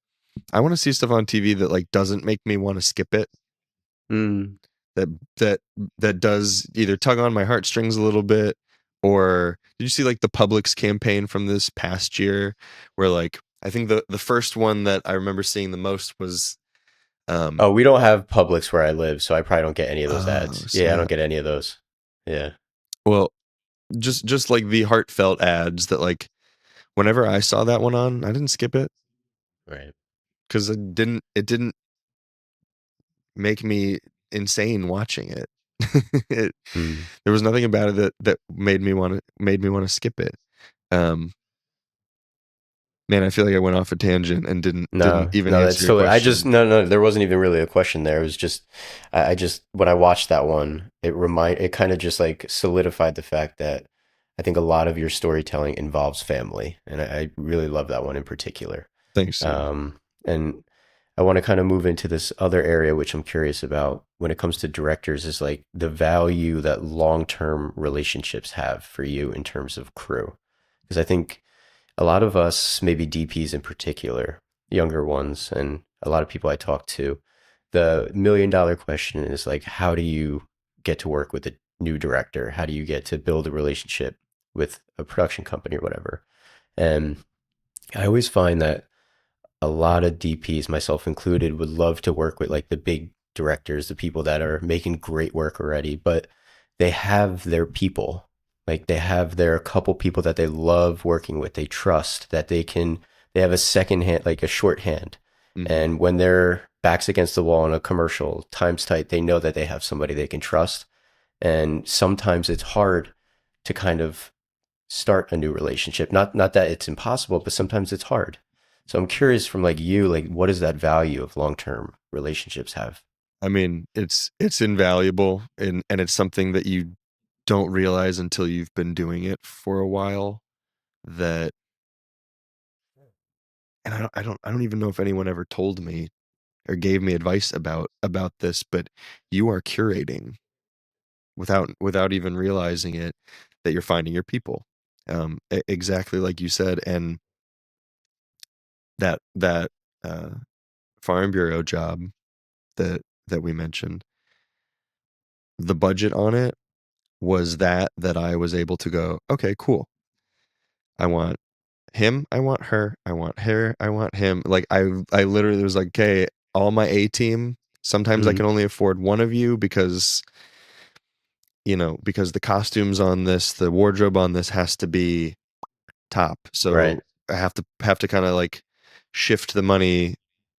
I want to see stuff on TV that like doesn't make me want to skip it. Mm. That that that does either tug on my heartstrings a little bit, or did you see like the Publix campaign from this past year, where like I think the first one that I remember seeing the most was um Oh, we don't have Publix where I live, so I probably don't get any of those oh ads. Yeah, I don't snap. get any of those. Yeah. Well, just like the heartfelt ads that like whenever I saw that one on, I didn't skip it Right. because it didn't make me insane watching it. it Mm. there was nothing about it that made me want to skip it. Um, Man, I feel like I went off a tangent and didn't No, even no, answer that's your totally. I just question. no. There wasn't even really a question there. It was just, I just when I watched that one, it kind of just like solidified the fact that I think a lot of your storytelling involves family, and I really love that one in particular. Thanks, dude. And I want to kind of move into this other area, which I'm curious about when it comes to directors, is like the value that long-term relationships have for you in terms of crew, because I think a lot of us, maybe DPs in particular, younger ones, and a lot of people I talk to, the $1 million question is like, how do you get to work with a new director? How do you get to build a relationship with a production company or whatever? And I always find that a lot of DPs, myself included, would love to work with like the big directors, the people that are making great work already, but they have their people. Like they have their couple people that they love working with, they trust that they have a second hand, like a shorthand. Hmm. And when their back's against the wall in a commercial, time's tight, they know that they have somebody they can trust. And sometimes it's hard to kind of start a new relationship. Not that it's impossible, but sometimes it's hard. So I'm curious from like you, like what does that value of long-term relationships have? I mean, it's invaluable, and it's something that you don't realize until you've been doing it for a while. That, and I don't even know if anyone ever told me or gave me advice about this, but you are curating without even realizing it, that you're finding your people. Exactly like you said, and that uh, farm bureau job that we mentioned, the budget on it was that I was able to go, okay, cool. I want him, I want her, I want her, I want him. Like I literally was like, okay, all my A team. Sometimes I Mm, can only afford one of you because because the costumes on this, the wardrobe on this has to be top. right. So I have to kind of like shift the money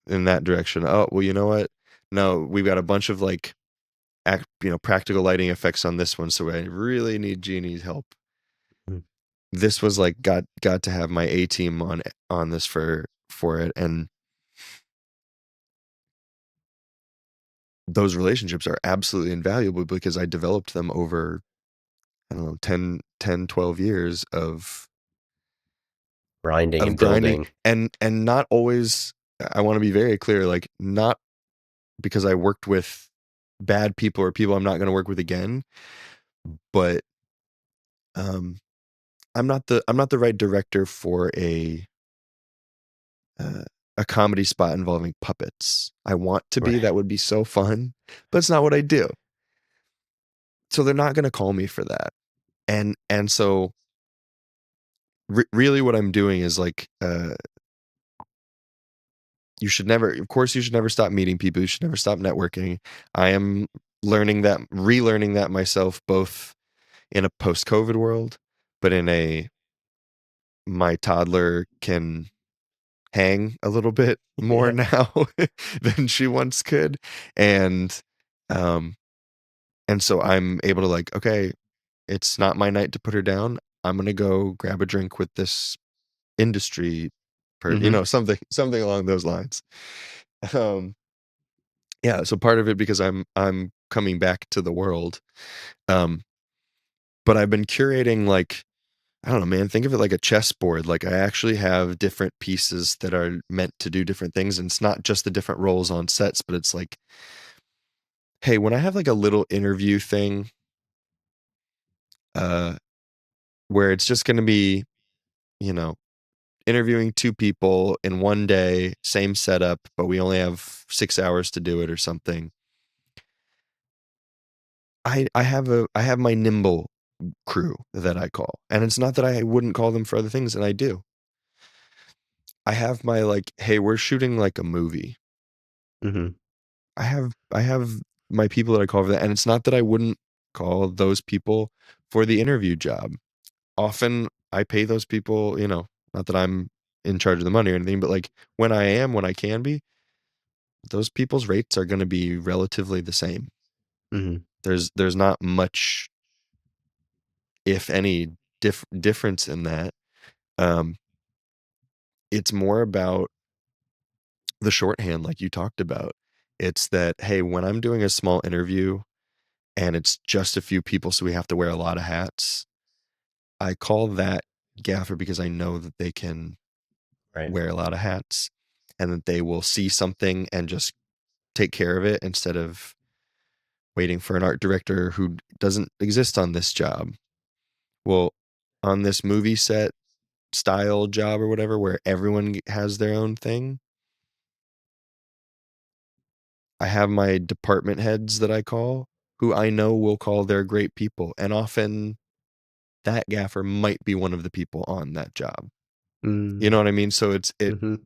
in that direction. Oh, well, you know what? No, we've got a bunch of like practical lighting effects on this one, so I really need Jeannie's help. Mm. This was like got to have my A team on this for it, and those relationships are absolutely invaluable because I developed them over, I don't know, 12 years Grinding of and grinding, building. and not always. I want to be very clear, like not because I worked with bad people or people I'm not going to work with again, but um I'm not the right director for uh, a comedy spot involving puppets. I want to be, Right. that would be so fun, but it's not what I do. So they're not going to call me for that. And so really what I'm doing is like you should never, of course you should never stop meeting people, you should never stop networking. I am relearning that myself, both in a post-COVID world, but in a my toddler can hang a little bit more Yeah. now than she once could. And um and so I'm able to like, okay, it's not my night to put her down. I'm gonna go grab a drink with this industry Hmm. something along those lines. Um yeah, so part of it because I'm coming back to the world. Um but I've been curating like I don't know, man. Think of it like a chessboard. Like I actually have different pieces that are meant to do different things, and it's not just the different roles on sets, but it's like, hey, when I have like a little interview thing, uh, where it's just going to be, you know, interviewing two people in one day, same setup, but we only have 6 hours to do it or something. I have my nimble crew that I call, and it's not that I wouldn't call them for other things, and I do. I have my like, hey, we're shooting like a movie. Hmm. I have my people that I call for that, and it's not that I wouldn't call those people for the interview job. Often I pay those people, not that I'm in charge of the money or anything, but like when I can be, those people's rates are going to be relatively the same. Hmm. There's not much, if any, difference in that. Um, it's more about the shorthand, like you talked about. It's that hey, when I'm doing a small interview and it's just a few people, so we have to wear a lot of hats. I call that gaffer because I know that they can Right. wear a lot of hats and that they will see something and just take care of it instead of waiting for an art director who doesn't exist on this job. Well, on this movie set style job or whatever, where everyone has their own thing, I have my department heads that I call who I know will call their great people. And often that gaffer might be one of the people on that job. You know Mm. what I mean? So it Hmm.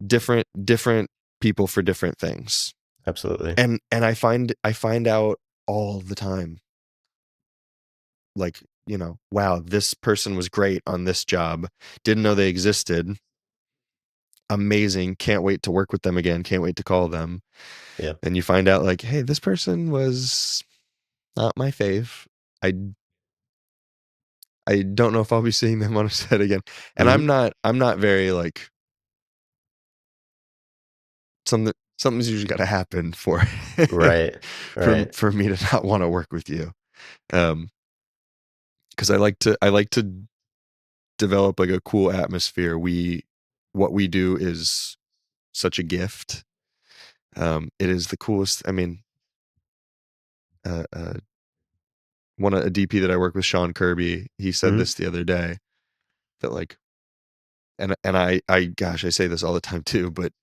different people for different things. Absolutely. And I find out all the time, like, wow, this person was great on this job. Didn't know they existed. Amazing. Can't wait to work with them again. Can't wait to call them. Yeah. And you find out like, hey, this person was not my fave. I I don't know if I'll be seeing them on a set again. And Hmm. I'm not very like something's usually got to happen for Right. for Right. for me to not want to work with you. Um, because I like to develop like a cool atmosphere. What we do is such a gift. It is the coolest. I mean, uh, uh, a DP that I work with, Sean Kirby, he said Hmm. this the other day that like, and I gosh, I say this all the time too, but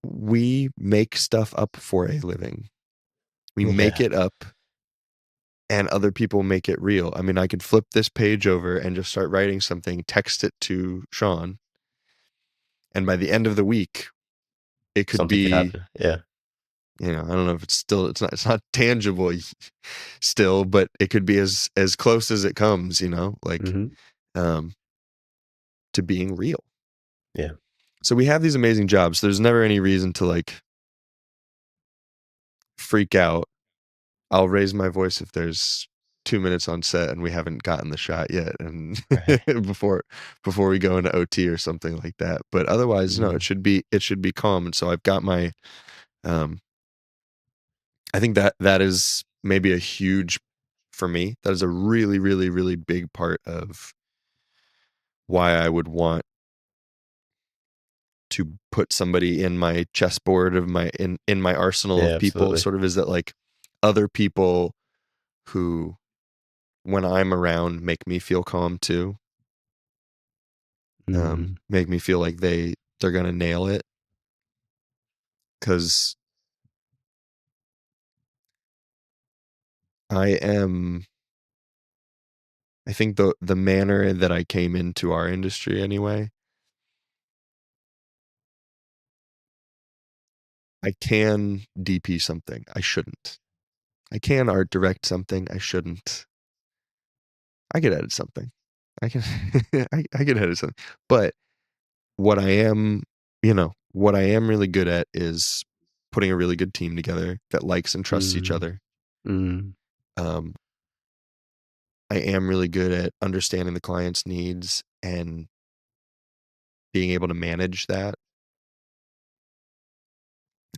we make stuff up for a living. We make Yeah. it up and other people make it real. I mean, I could flip this page over and just start writing something, text it to Sean, and by the end of the week, it could Something could be, happen. Yeah. I don't know if it's not tangible still, but it could be as close as it comes, like Hmm. um to being real. Yeah. So we have these amazing jobs. There's never any reason to like freak out. I'll raise my voice if there's 2 minutes on set and we haven't gotten the shot yet, and Right. before we go into OT or something like that. But otherwise, no, it Hmm. should be calm. And so I've got my, um, I think that is maybe a huge for me. That is a really, really, really big part of why I would want to put somebody in my chessboard of my arsenal Yeah. of people. Absolutely. Sort of is that like other people who when I'm around make me feel calm too. Hmm. Make me feel like they're gonna nail it because I am. I think the manner that I came into our industry anyway, I can DP something. I shouldn't. I can art direct something. I shouldn't. I could edit something. I can I could edit something. But what I am, what I am really good at is putting a really good team together that likes and trusts each Mm, other. mm, Um, I am really good at understanding the client's needs and being able to manage that.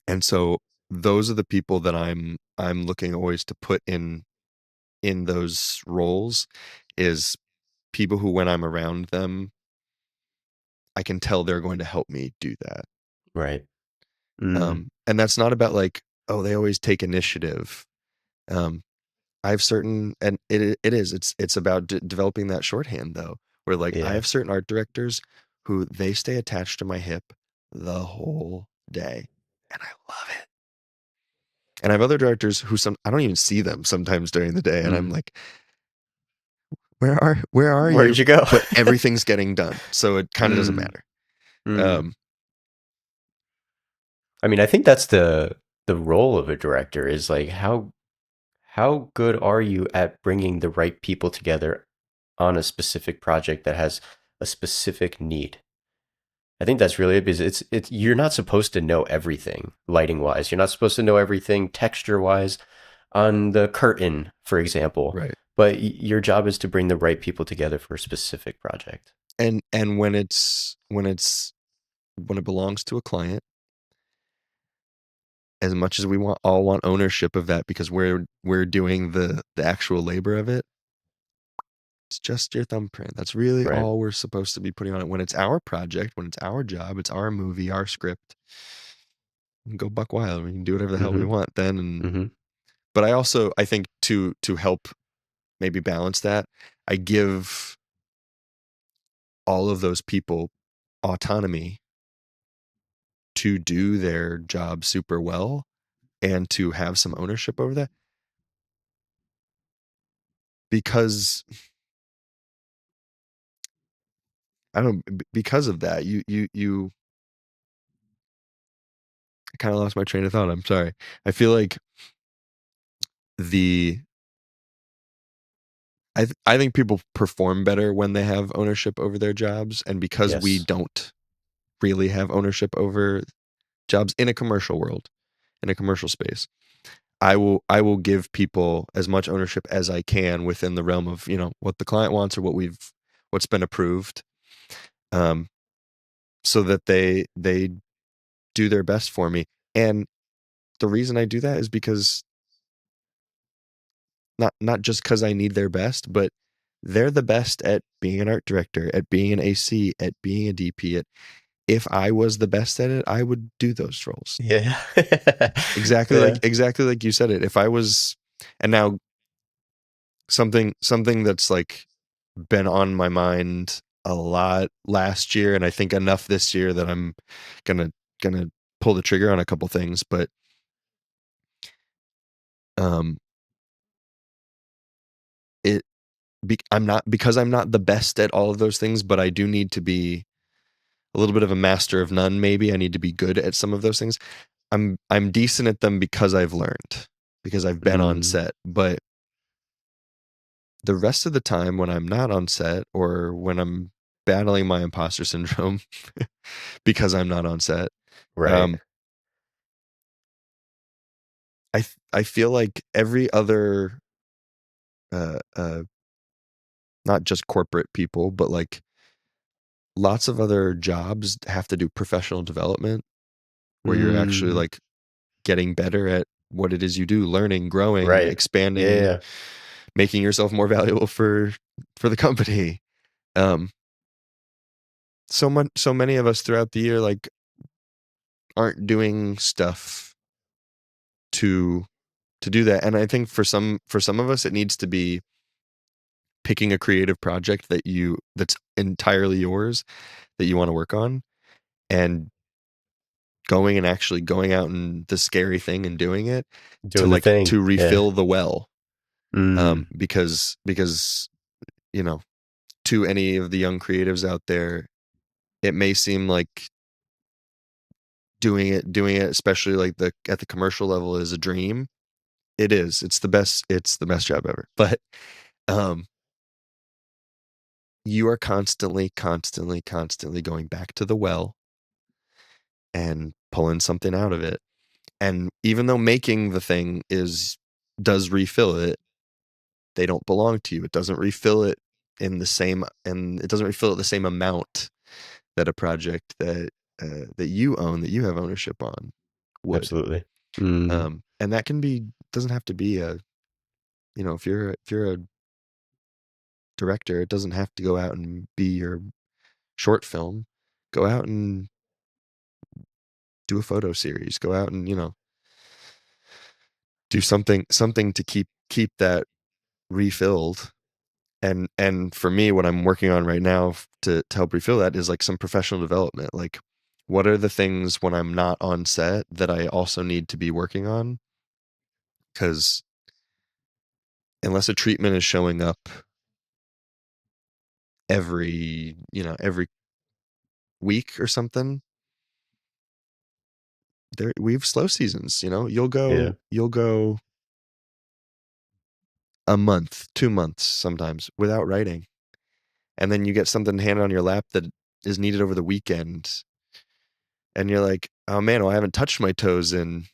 And so those are the people that I'm looking always to put in those roles is people who when I'm around them, I can tell they're going to help me do that. right. Mm, And that's not about like, oh, they always take initiative. Um, I have certain, and it's about developing that shorthand though, where like I yeah. have certain art directors who they stay attached to my hip the whole day, and I love it. And I have other directors who I don't even see them sometimes during the day, and I'm Mm. like, where are Where you? did you go? But everything's getting done, so it kind of doesn't Mm, matter. mm. Um, I mean, I think that's the role of a director is like how good are you at bringing the right people together on a specific project that has a specific need? I think that's really it because it's you're not supposed to know everything lighting wise. You're not supposed to know everything texture wise on the curtain, for example. right. But your job is to bring the right people together for a specific project. And when it belongs to a client, as much as we all want ownership of that because we're doing the actual labor of it, it's just your thumbprint. That's really Right. all we're supposed to be putting on it. When it's our project, when it's our job, it's our movie, our script. We can go buck wild. We can do whatever the hell we Mm-hmm. want then. And Mm-hmm. but I think to help maybe balance that, I give all of those people autonomy to do their job super well and to have some ownership over that because I don't because of that you I kind of lost my train of thought. I'm sorry. I feel like the I think people perform better when they have ownership over their jobs, and because we Yes. don't really have ownership over jobs in a commercial world, in a commercial space, I will give people as much ownership as I can within the realm of what the client wants or what's been approved, um, so that they do their best for me. And the reason I do that is because not just because I need their best, but they're the best at being an art director, at being an AC, at being a DP. If I was the best at it, I would do those roles. Yeah. Exactly Yeah. like you said it. If I was, and now something that's like been on my mind a lot last year, and I think enough this year that I'm gonna gonna pull the trigger on a couple things, but um, it I'm not because I'm not the best at all of those things, but I do need to be a little bit of a master of none. Maybe I need to be good at some of those things. I'm decent at them because I've learned, because I've been on Mm. set. But the rest of the time when I'm not on set or when I'm battling my imposter syndrome because I'm not on set, Right. um, I feel like every other uh, uh, not just corporate people, but like lots of other jobs have to do professional development where you're actually Mm. like getting better at what it is you do, learning, growing, Right. Yeah. expanding, Yeah. making yourself more valuable for the company. Um, so many of us throughout the year like aren't doing stuff to do that. And I think for some of us it needs to be picking a creative project that's entirely yours that you want to work on and going and actually going out and the scary thing and doing it to Doing the thing. to Yeah. refill the well. Mm. Because you know to any of the young creatives out there, it may seem like doing it, especially like at the commercial level is a dream. it is. It's the best job ever. But um, you are constantly going back to the well and pulling something out of it. And even though making the thing does refill it, they don't belong to you. It doesn't refill it and it doesn't refill it the same amount that a project that you own, that you have ownership on, would. Absolutely. Mm, And that doesn't have to be a, if you're a director, it doesn't have to go out and be your short film. Go out and do a photo series. Go out and, do something to keep that refilled. And for me, what I'm working on right now to help refill that is like some professional development. Like, what are the things when I'm not on set that I also need to be working on? Because unless a treatment is showing up every week or something, we have slow seasons. You'll yeah. go a month, 2 months sometimes without writing, and then you get something handed on your lap that is needed over the weekend, and you're like, oh man, well, I haven't touched my toes in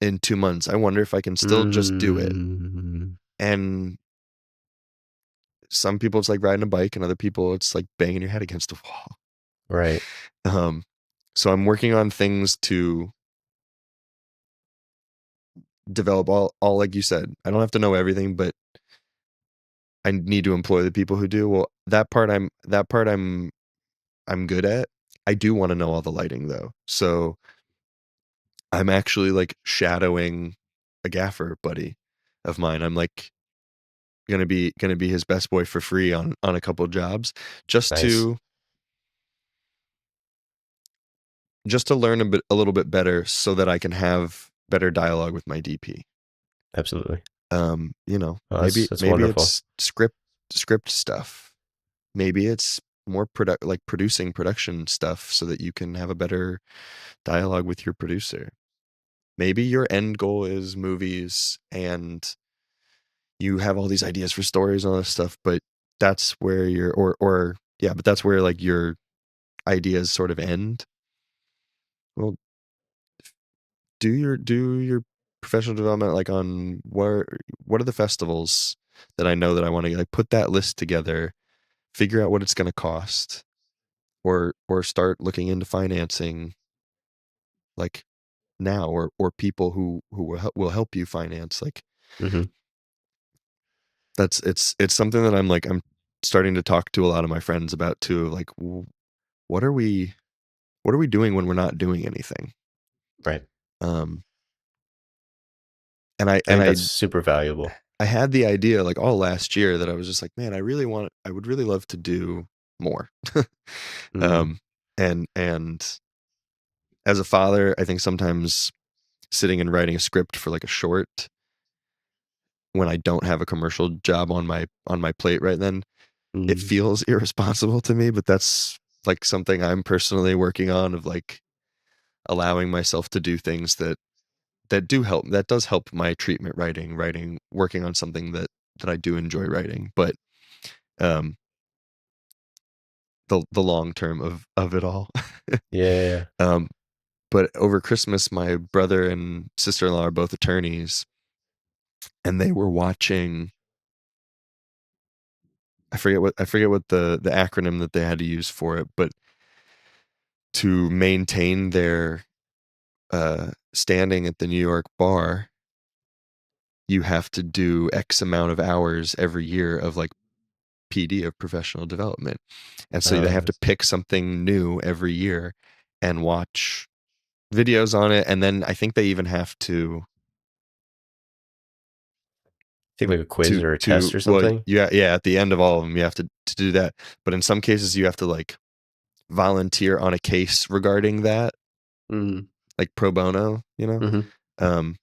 2 months. I wonder if I can still just do it. Mm, And some people it's like riding a bike, and other people it's like banging your head against a wall. right. Um, so I'm working on things to develop all like you said. I don't have to know everything, but I need to employ the people who do. Well, that part I'm good at. I do want to know all the lighting though. So I'm actually like shadowing a gaffer buddy of mine. I'm like gonna be his best boy for free on a couple of jobs, just Nice. to learn a little bit better so that I can have better dialogue with my DP. Absolutely. Oh, Maybe that's maybe wonderful. it's script stuff. Maybe it's more producing production stuff so that you can have a better dialogue with your producer. Maybe your end goal is movies and you have all these ideas for stories and all this stuff, but that's where your or yeah, but that's where like your ideas sort of end. Well, do your professional development like on what are the festivals that I know that I want to like put that list together, figure out what it's going to cost, or start looking into financing like now, or people who will help you finance. Like Hmm. it's something that I'm starting to talk to a lot of my friends about too. Like, what are we what are we doing when we're not doing anything? Right. Um, and I I and think I that's super valuable. I had the idea like all last year that I was just like, man, I would really love to do more. Mm, um, and as a father, I think sometimes sitting and writing a script for like a short when I don't have a commercial job on my plate right then, it mm, feels irresponsible to me, but that's like something I'm personally working on, of like allowing myself to do things that does help my treatment writing, working on something that I do enjoy writing. But um the long term of it all. yeah. um but over Christmas my brother and sister-in-law are both attorneys, and they were watching, I forget what the acronym that they had to use for it, but to maintain their standing at the New York bar, you have to do X amount of hours every year of like PD, of professional development. And so they have to Nice. pick something new every year and watch videos on it. And then I think they even have Take like a quiz or a test or well, something. yeah, at the end of all of them, you have to do that. But in some cases, you have to like volunteer on a case regarding that, Mm, like pro bono. hmm. Um,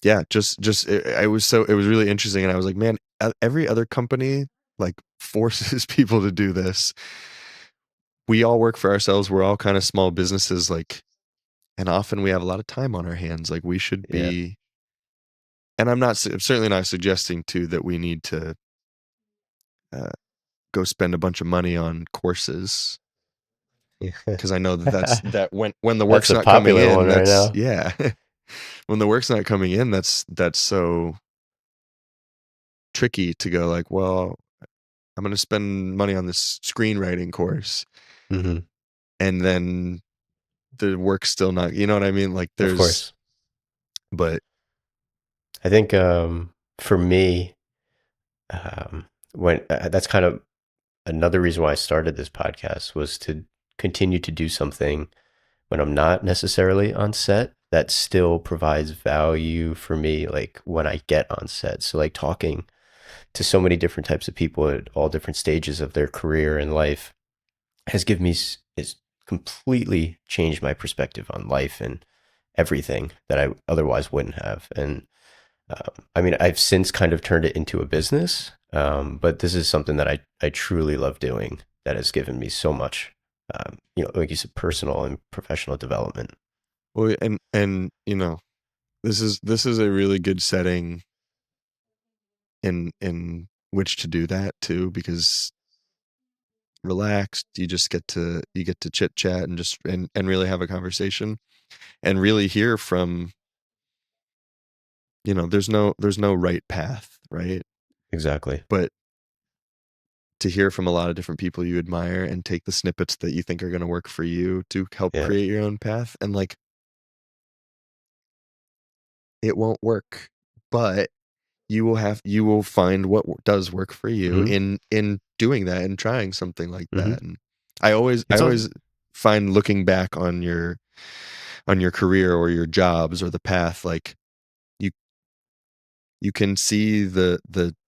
yeah, just it was really interesting, and I was like, man, every other company like forces people to do this. We all work for ourselves. We're all kind of small businesses, like, and often we have a lot of time on our hands. Like we should Yeah. be, and I'm certainly not suggesting too that we need to uh, go spend a bunch of money on courses, because I know that that when the That's work's a not coming popular in, one right that's, now. yeah. When the work's not coming in, that's so tricky to go like, well, I'm going to spend money on this screenwriting course, Hmm. and then the work's still not, you know what I mean? Like Of there's, course. but I think for me, when that's kind of another reason why I started this podcast was to continue to do something when I'm not necessarily on set that still provides value for me, like when I get on set. So, like talking to so many different types of people at all different stages of their career and life has given me, has completely changed my perspective on life and everything that I otherwise wouldn't have. And I mean, I've since kind of turned it into a business, but this is something that I truly love doing that has given me so much, like you said, personal and professional development. well, and this is a really good setting in which to do that too, because relaxed, you get to chit chat and just and really have a conversation and really hear from, there's no right path, right? Exactly. But to hear from a lot of different people you admire and take the snippets that you think are going to work for you to help Yeah. create your own path, and like it won't work, but you will find what does work for you Hmm. in doing that and trying something like Hmm. that. And I It's also always find looking back on your career or your jobs or the path, like you you can see the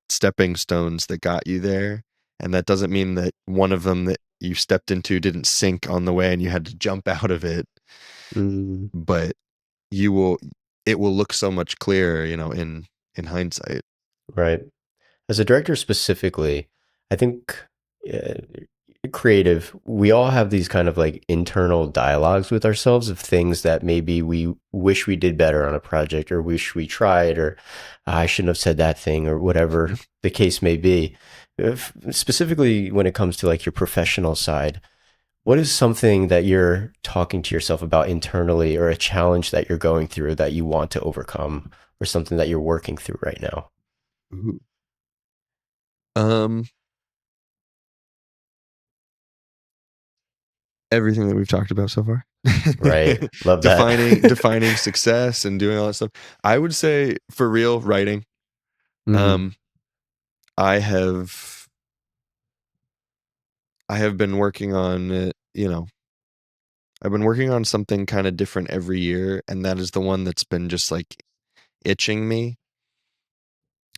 stepping stones that got you there, and that doesn't mean that one of them that you stepped into didn't sink on the way and you had to jump out of it, mm, but you will it will look so much clearer, in hindsight. right. As a director specifically, I think uh, creative, we all have these kind of like internal dialogues with ourselves of things that maybe we wish we did better on a project or wish we tried or I shouldn't have said that thing or whatever the case may be. Specifically when it comes to like your professional side, what is something that you're talking to yourself about internally or a challenge that you're going through that you want to overcome or something that you're working through right now? Ooh. Um, Everything that we've talked about so far. Right. Love defining that. defining success and doing all that stuff. I would say for real writing. Hmm. Um, I have I have been working on it, I've been working on something kind of different every year, and that is the one that's been just like itching me,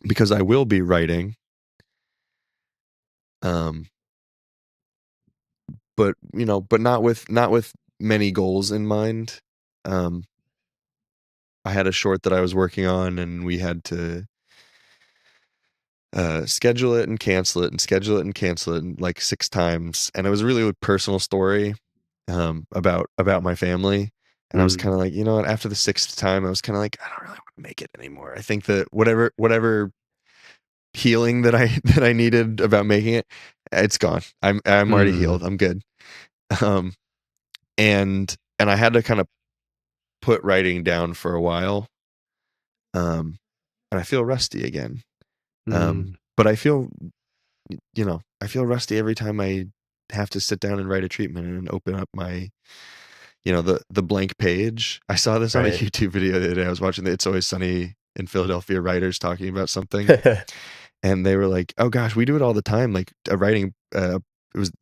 because I will be writing, um, but not with many goals in mind. Um, I had a short that I was working on, and we had to schedule it and cancel it and schedule it and cancel it like 6 times, and it was a really personal story, about my family. And I was kind Mm, of like, you know what? After the sixth time, I was kind of like, I don't really want to make it anymore. I think that whatever healing that I that I needed about making it, it's gone. I'm already healed. mm, I'm good. Um, and I had to kind of put writing down for a while. And I feel rusty again. mm, But I feel rusty every time I have to sit down and write a treatment and open up my, the blank page. I saw this on a right. YouTube video the other day. I was watching the It's Always Sunny in Philadelphia writers talking about something, and they were like, "Oh gosh, we do it all the time." Like a writing, they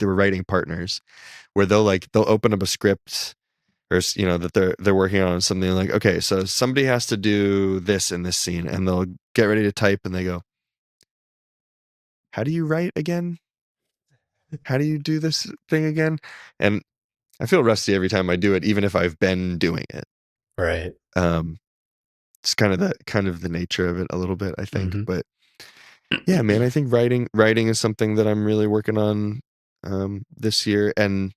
were writing partners where they'll open up a script, or that they're working on something, like, okay, so somebody has to do this in this scene, and they'll get ready to type, and they go, "How do you write again? How do you do this thing again?" And I feel rusty every time I do it, even if I've been doing it. Right. Um, it's kind of the nature of it a little bit, I think. Hmm. But yeah, man, I think writing is something that I'm really working on this year, and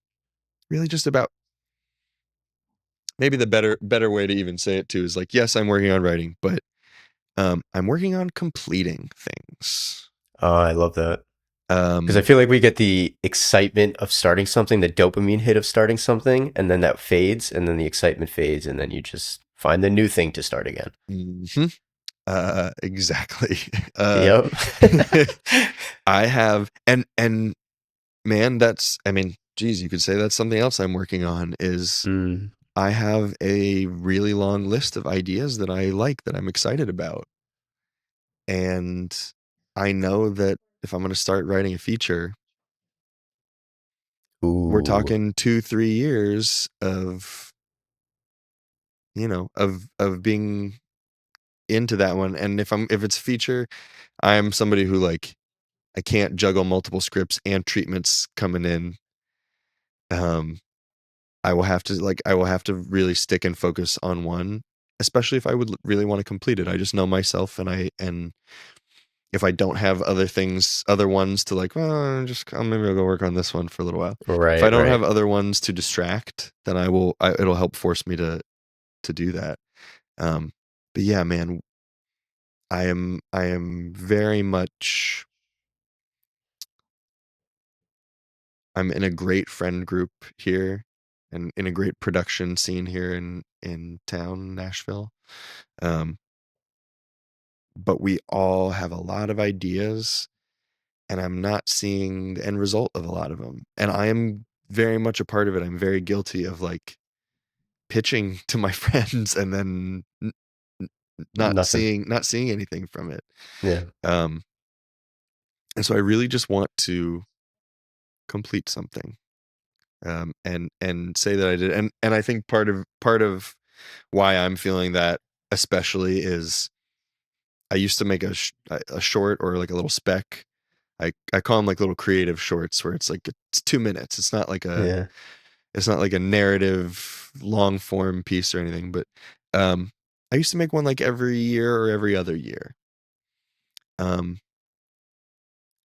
really just about maybe the better way to even say it too is like, yes, I'm working on writing, but I'm working on completing things. Oh, I love that. Because I Um, feel like we get the excitement of starting something, the dopamine hit of starting something, and then that fades, and then the excitement fades, and then you just find the new thing to start again. mhm, exactly. Yep. I have, and man, that's, I mean, geez, you could say that's something else I'm working on is Mm. I have a really long list of ideas that I like, that I'm excited about. And I know that if I'm going to start writing a feature, we're Ooh. talking 2-3 years of, of being into that one. And if it's a feature, I'm somebody who like, I can't juggle multiple scripts and treatments coming in. Um, I will have to really stick and focus on one, especially if I would really want to complete it. I just know myself, and if I don't have other ones to like, well, maybe I'll go work on this one for a little while. If I Right, don't have right. other ones to distract, then it'll help force me to do that. Um, but yeah, man, I am very much, I'm in a great friend group here and in a great production scene here in town, Nashville. Um, but we all have a lot of ideas, and I'm not seeing the end result of a lot of them. And I am very much a part of it. I'm very guilty of like pitching to my friends and then n- Nothing. not seeing anything from it. Yeah. Um, and so I really just want to complete something, and say that I did. And I think part of why I'm feeling that especially is I used to make a short or like a little spec. I call them like little creative shorts where it's like it's 2 minutes. Yeah. It's not like a narrative long form piece or anything. But I used to make one like every year or every other year. Um,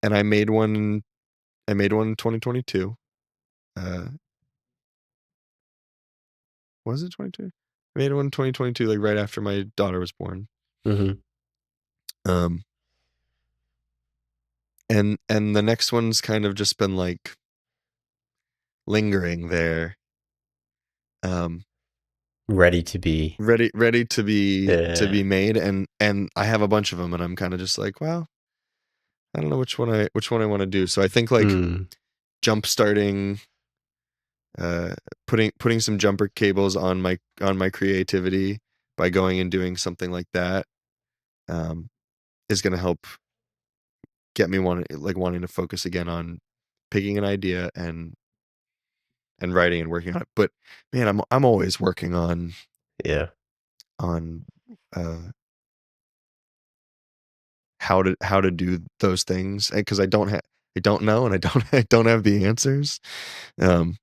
and I made one in 2022. Uh, was it 22? I made one in 2022, like right after my daughter was born. Hmm. Um, and the next one's kind of just been like lingering there. Um, Ready to be. ready to be Yeah. made, and I have a bunch of them, and I'm kind of just like, well, I don't know which one I want to do. So I think like Mm. jump starting, uh, putting some jumper cables on my creativity by going and doing something like that, um, is going to help get me wanting to focus again on picking an idea and writing and working on it. But man, I'm always working Yeah. on uh, how to do those things, because I don't know, and I don't I don't have the answers. Um,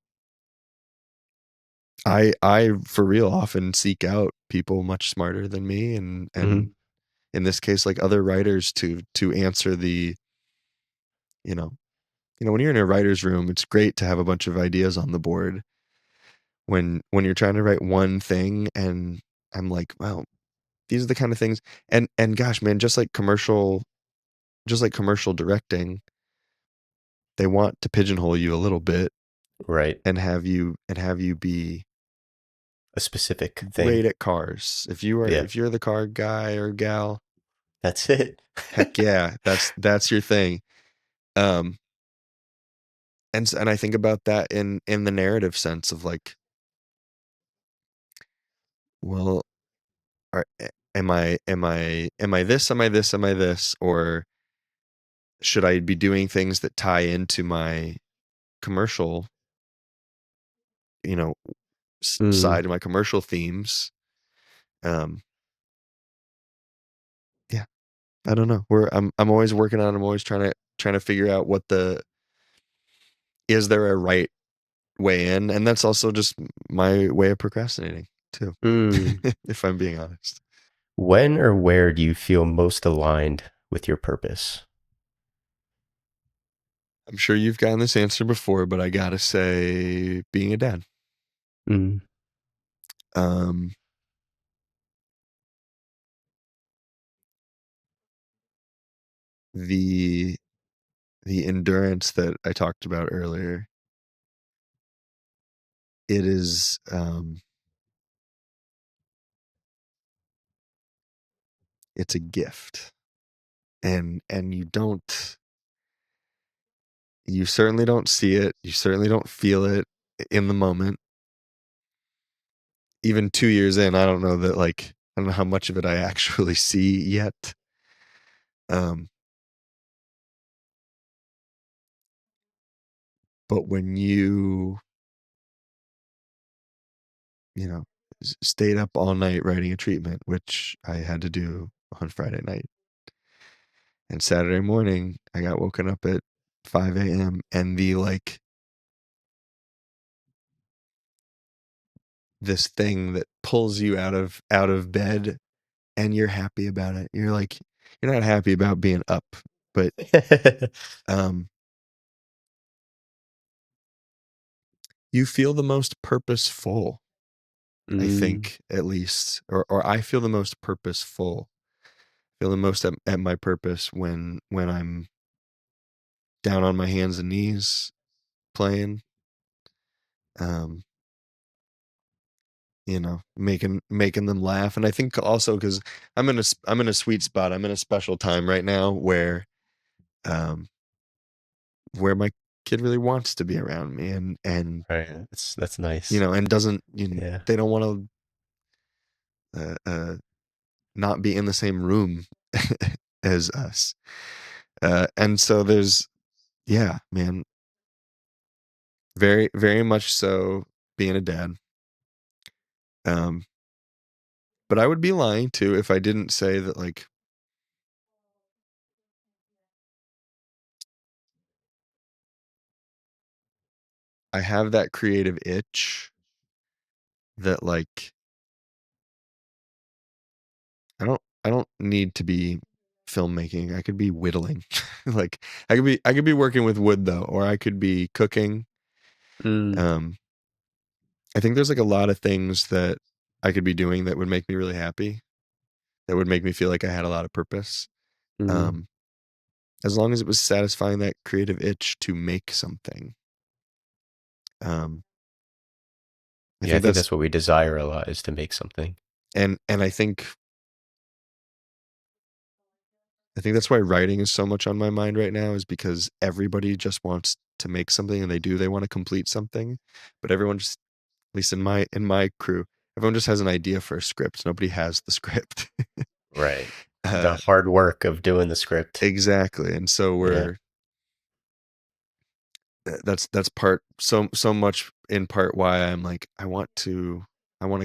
I for real often seek out people much smarter than me, and Hmm. in this case, like other writers to answer you know when you're in a writer's room, it's great to have a bunch of ideas on the board. When you're trying to write one thing, and I'm like, wow, these are the kind of things, and gosh, man, just like commercial directing, they want to pigeonhole you a little bit Right. and have you be A specific thing. great at cars. Yeah. If you're the car guy or gal, That's it. heck yeah, that's your thing. Um, and I think about that in the narrative sense of like, well, am I this, am I this, am I this, or should I be doing things that tie into my commercial, you know, Mm. side, my commercial themes? Um, yeah, I don't know. I'm always working on. I'm always trying to figure out what the is there a right way in, and that's also just my way of procrastinating too, Mm. if I'm being honest. When or where do you feel most aligned with your purpose? I'm sure you've gotten this answer before, but I gotta say, being a dad. Mm. Um, the the endurance that I talked about earlier, it is it's a gift. And you certainly don't see it, you certainly don't feel it in the moment. Even 2 years in, I don't know that, like, I don't know how much of it I actually see yet. Um, but when you know, stayed up all night writing a treatment, which I had to do on Friday night, and Saturday morning I got woken up at 5 a.m. and the like this thing that pulls you out of bed, and you're happy about it. You're like, you're not happy about being up, but um you feel the most purposeful, I Mm. think, at least, or I feel the most purposeful. Feel the most at my purpose when I'm down on my hands and knees playing, um, making them laugh. And I think also because I'm in a sweet spot. I'm in a special time right now um, where my kid really wants to be around me, and Right. That's nice. and doesn't, Yeah. they don't want to not be in the same room as us. And so there's, yeah, man, very, very much so being a dad. Um, but I would be lying too if I didn't say that, like, I have that creative itch that, like, I don't need to be filmmaking. I could be whittling. Like, I could be working with wood though, or I could be cooking. Mm. Um, I think there's like a lot of things that I could be doing that would make me really happy, that would make me feel like I had a lot of purpose. Mm. Um, as long as it was satisfying that creative itch to make something. Um, I Yeah, I think think that's that's what we desire a lot is to make something. and I think that's why writing is so much on my mind right now, is because everybody just wants to make something, and they want to complete something, but everyone just, at least in my crew, everyone just has an idea for a script. Nobody has the script. Right. The uh, hard work of doing the script. exactly, and so Yeah. that's part, so much in part why I'm like, I want to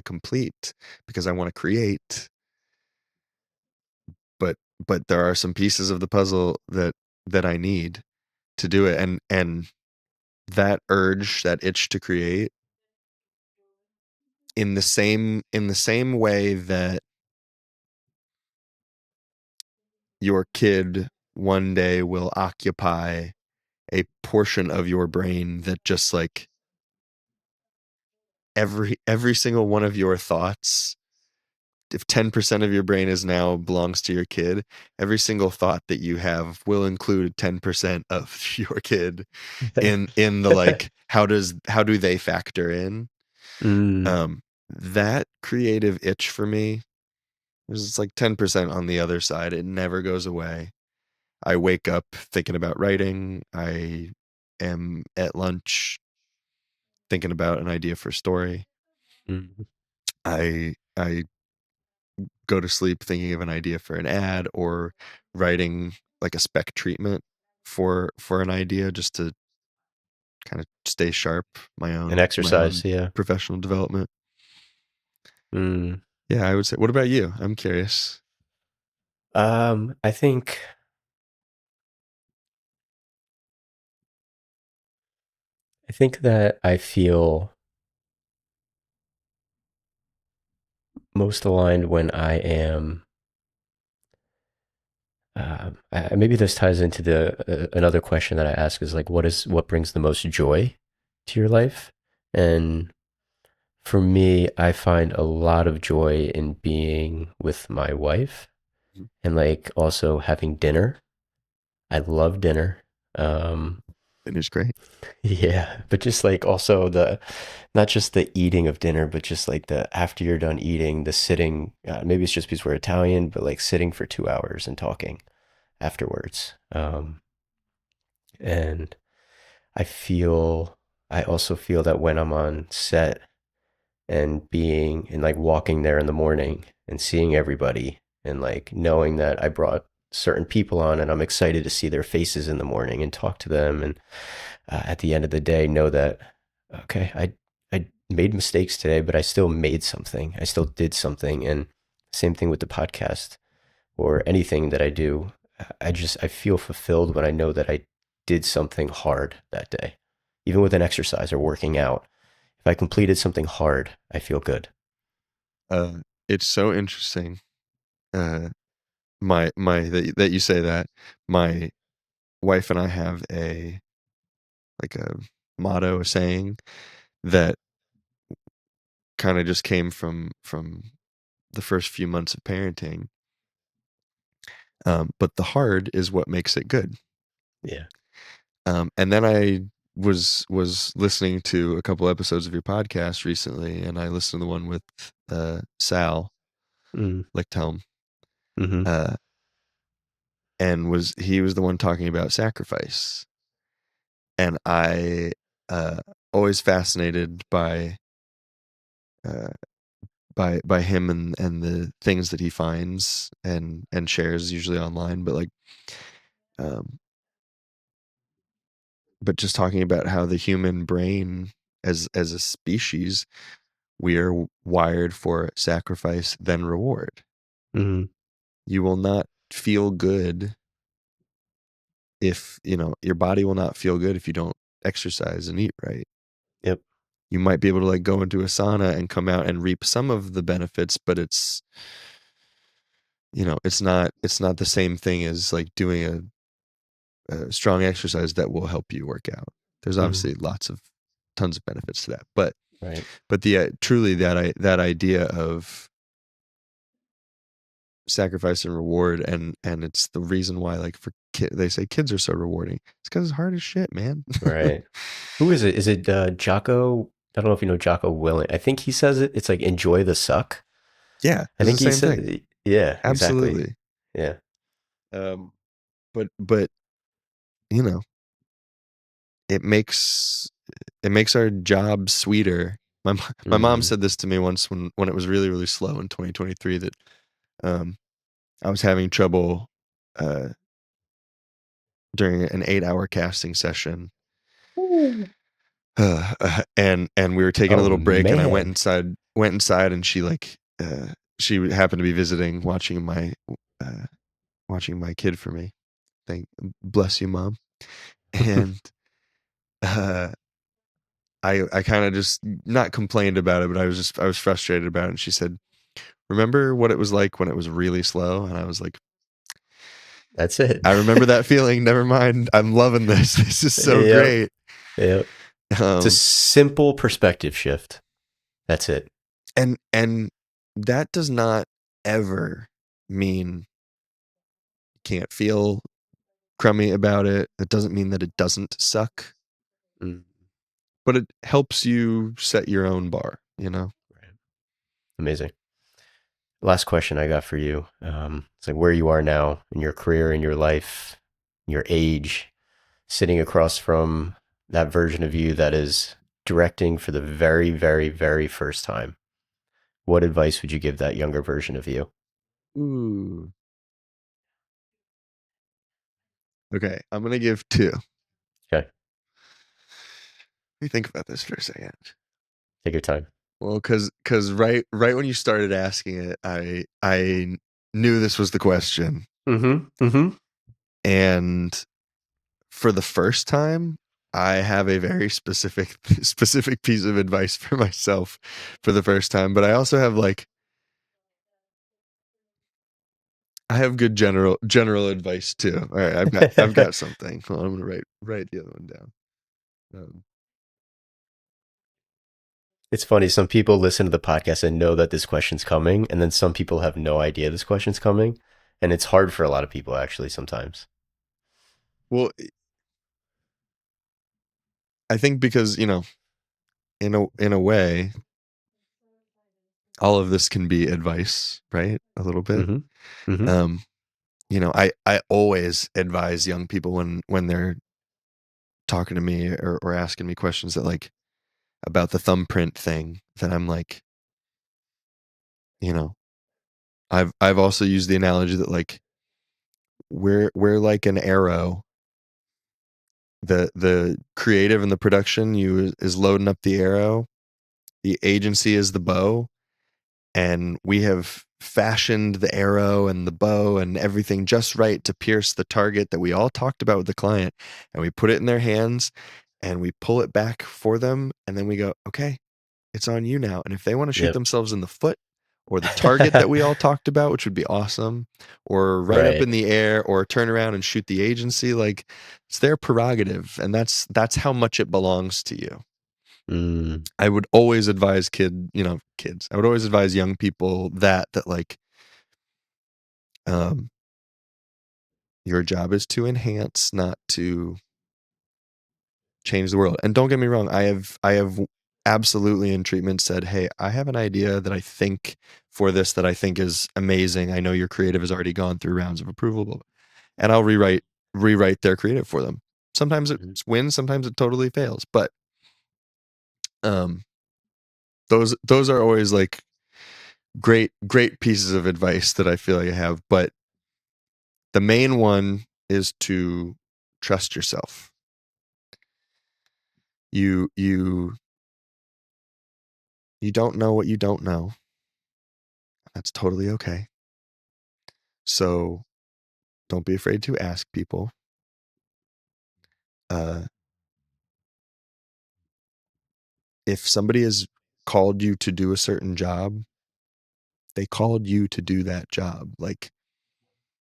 complete, because I want to create, but there are some pieces of the puzzle that I need to do it, and that urge, that itch to create, in the same way that your kid one day will occupy a portion of your brain that just, like, every single one of your thoughts, if 10% of your brain is now belongs to your kid, every single thought that you have will include 10% of your kid in the, like, how do they factor in. Mm. That creative itch for me, there's like 10% on the other side. It never goes away. I wake up thinking about writing. I am at lunch thinking about an idea for a story. Mm. I go to sleep thinking of an idea for an ad, or writing like a spec treatment for an idea, just to kind of stay sharp, my An own my exercise, own yeah. professional development. Mm. Yeah, I would say. What about you? I'm curious. I think that I feel most aligned when I am. Maybe this ties into the another question that I ask is like, what brings the most joy to your life? And For me, I find a lot of joy in being with my wife Mhm. and like also having dinner. I love dinner. Um, It is great. yeah, but just like also the not just the eating of dinner, but just like the after you're done eating, the sitting. Maybe it's just because we're Italian, but like sitting for 2 hours and talking afterwards. And I also feel that when I'm on set and being and like walking there in the morning and seeing everybody and like knowing that I brought certain people on and I'm excited to see their faces in the morning and talk to them and at the end of the day know that okay, I made mistakes today, but I still made something. I still did something. And same thing with the podcast or anything that I do. I feel fulfilled when I know that I did something hard that day. Even with an exercise or working out. If I completed something hard, I feel good. Uh, it's so interesting. Uh, my that you say that. My wife and I have a like a motto, a saying that kind of just came from the first few months of parenting. But the hard is what makes it good. Yeah. And then I was listening to a couple episodes of your podcast recently, and I listened to the one with Sal Mm. Lichthelm, Hmm. uh, and he was the one talking about sacrifice, and I always fascinated uh, by him and the things that he finds and shares usually online, um, but just talking about how the human brain as a species we are wired for sacrifice then reward. Hmm. You will not feel good if, your body will not feel good if you don't exercise and eat right. Yep. You might be able to like go into a sauna and come out and reap some of the benefits, but it's not the same thing as like doing a strong exercise that will help you work out. There's Hmm. obviously tons of benefits to that, Right. but the truly that idea of sacrifice and reward, and it's the reason why like they say kids are so rewarding. It's because it's hard as shit, man. Right. Who is it? Is it Jocko? I don't know if you know Jocko Willing. I think he says it. It's like enjoy the suck. Yeah, I it's the think he same thing. said, yeah, exactly. Absolutely. Yeah. um but you know it makes it makes our job sweeter. My mom Hmm. said this to me once when it was really really slow in 2023 that um I was having trouble uh during an 8-hour casting session. Ooh. And we were taking a Oh little break, and I man. went inside, and she happened to be visiting, uh, watching my kid for me. Thank bless you, mom. And uh, I kind of just not complained about it, but I was frustrated about it. And she said, "Remember what it was like when it was really slow?" And I was like, That's it. "I remember that feeling. Never mind. I'm loving this. This is so Yep. great." Yep. It's a Um, simple perspective shift. That's it. and that does not ever mean you can't feel crummy about it. That doesn't mean that it doesn't suck, Mm. but it helps you set your own bar, you know? Right. Amazing. Last question I got for you. It's like where you are now in your career, in your life, your age, sitting across from that version of you that is directing for the very, very, very first time. What advice would you give that younger version of you? Ooh. Okay, I'm gonna give two. Okay, Let me think about this for a second. take your time. Well, because right when you started asking it, I knew this was the question, Mm-hmm. Mm-hmm. and for the first time, I have a very specific specific piece of advice for myself for the first time. But I also have like I have good general advice too. All right, I've got something. Hold on, I'm gonna write the other one down. Um, It's funny. Some people listen to the podcast and know that this question's coming, and then some people have no idea this question's coming, and it's hard for a lot of people actually sometimes. Well, I think because, in a way, all of this can be advice, right? A little bit. Mm-hmm. Mm-hmm. Um, I always advise young people when they're talking to me or asking me questions that like about the thumbprint thing that I'm like, you know, I've also used the analogy that like we're like an arrow. The creative and the production you is loading up the arrow. The agency is the bow, and we have fashioned the arrow and the bow and everything just right to pierce the target that we all talked about with the client, and we put it in their hands and we pull it back for them, and then we go, okay, it's on you now. And if they want to shoot Yep. themselves in the foot or the target that we all talked about, which would be awesome, or right up Right. in the air, or turn around and shoot the agency, like it's their prerogative, and that's how much it belongs to you. Mm. I would always advise kids. I would always advise young people that like um your job is to enhance, not to change the world. And don't get me wrong, I have absolutely in treatment said, "Hey, I have an idea that I think for this that I think is amazing. I know your creative has already gone through rounds of approval." And I'll rewrite their creative for them. Sometimes it Mhm. wins, sometimes it totally fails, but um those are always like great pieces of advice that I feel like I have, but the main one is to trust yourself. You you don't know what you don't know. That's totally okay. So don't be afraid to ask people. Uh, if somebody has called you to do a certain job, they called you to do that job. Like,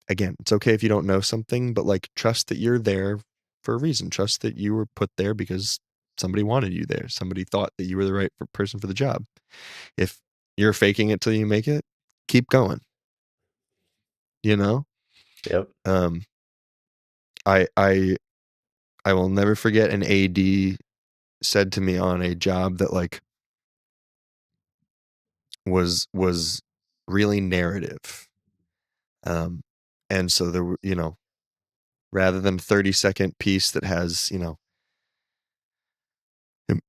again, it's okay if you don't know something, but like, trust that you're there for a reason. Trust that you were put there because somebody wanted you there. Somebody thought that you were the right person for the job. If you're faking it till you make it, keep going. You know, Yep. um, I I will never forget an AD said to me on a job that like was really narrative. Um, and so there were, rather than 30-second piece that has,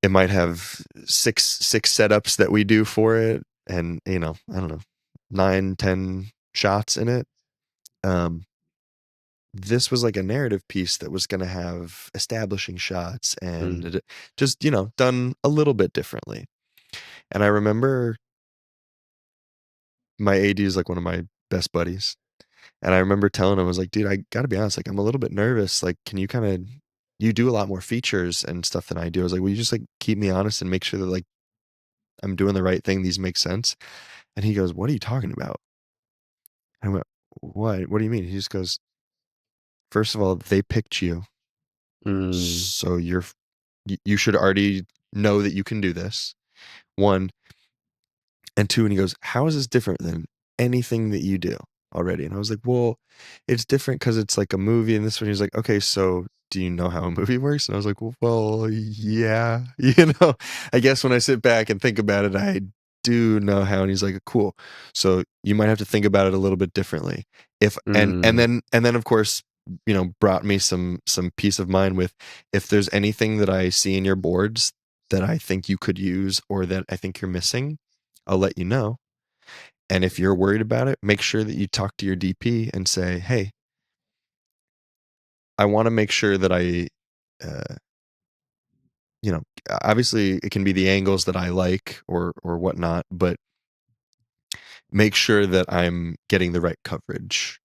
it might have six setups that we do for it, and I don't know, 9-10 shots in it. Um, this was like a narrative piece that was going to have establishing shots Mm. and just done a little bit differently. And I remember my AD is like one of my best buddies. And I remember telling him, I was like, dude, I gotta be honest, like, I'm a little bit nervous. Like, can you do a lot more features and stuff than I do. I was like, will you just like keep me honest and make sure that like I'm doing the right thing? These make sense. And he goes, what are you talking about? I went, what? What do you mean? He just goes, first of all, they picked you. Mm. So you should already know that you can do this. One. And two, and he goes, how is this different than anything that you do already? And I was like, well, it's different because it's like a movie. And this one, he's like, okay, so do you know how a movie works? And I was like, well, yeah, I guess when I sit back and think about it, I do know how. And he's like, cool. So you might have to think about it a little bit differently. If Mm. and then of course, brought me some peace of mind with, if there's anything that I see in your boards that I think you could use or that I think you're missing, I'll let you know. And if you're worried about it, make sure that you talk to your DP and say, hey, I want to make sure that uh, obviously it can be the angles that I like or whatnot, but make sure that I'm getting the right coverage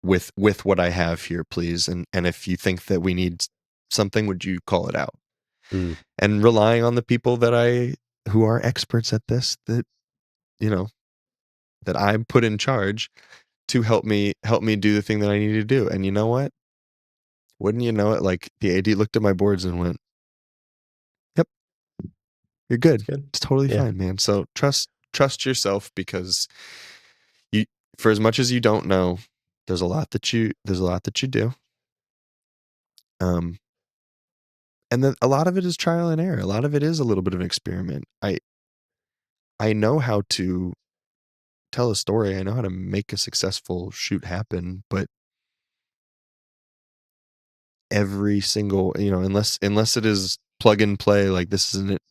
with what I have here, please. And if you think that we need something, would you call it out? Mm. And relying on the people who are experts at this, you know, that I'm put in charge to help me do the thing that I need to do. And you know what? Wouldn't you know it? Like the AD looked at my boards and went, "Yep, You're good. Good. It's totally Yeah. fine, man. So trust yourself, because you, for as much as you don't know, there's a lot that you do. And then a lot of it is trial and error. A lot of it is a little bit of an experiment. I know how to tell a story. I know how to make a successful shoot happen, but every single, unless it is plug and play, like this isn't it,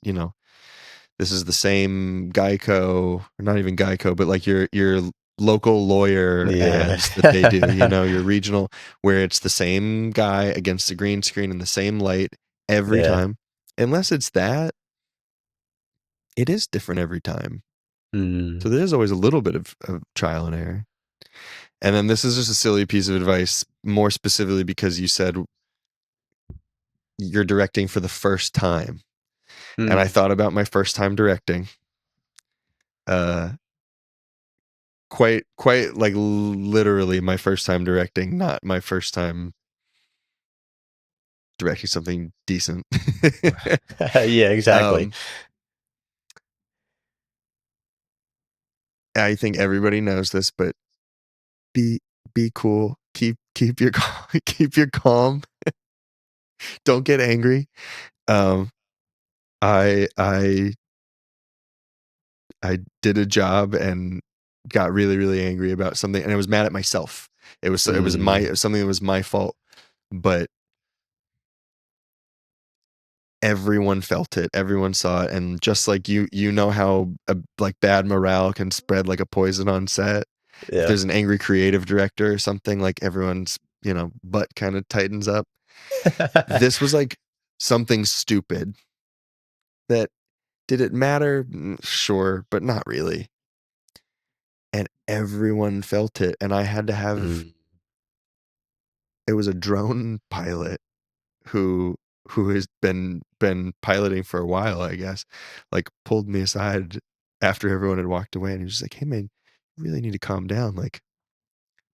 this is the same Geico, or not even Geico, but like your local lawyer Yeah. ads that they do, your regional, where it's the same guy against the green screen and the same light every Yeah. time. Unless it's that, it is different every time. So Mm. there's always a little bit of trial and error. And then this is just a silly piece of advice, more specifically because you said you're directing for the first time. And I Mm. thought about my first time directing. Uh, quite like literally my first time directing, not my first time directing something decent. Yeah, exactly. um, I think everybody knows this, but be be cool. Keep your keep your calm. Don't get angry. Um, I I did a job and got really really angry about something, and I was mad at myself. It was Mm. something that was my fault, but everyone felt it, everyone saw it, and just like you know how like bad morale can spread like a poison on set. If Yeah. there's an angry creative director or something, like everyone's butt kind of tightens up. This was like something stupid that, did it matter? Sure, but not really. And everyone felt it, and I had to have, Mm. it was a drone pilot who has been piloting for a while, I guess, like pulled me aside after everyone had walked away, and he was just like, "Hey man, you really need to calm down. Like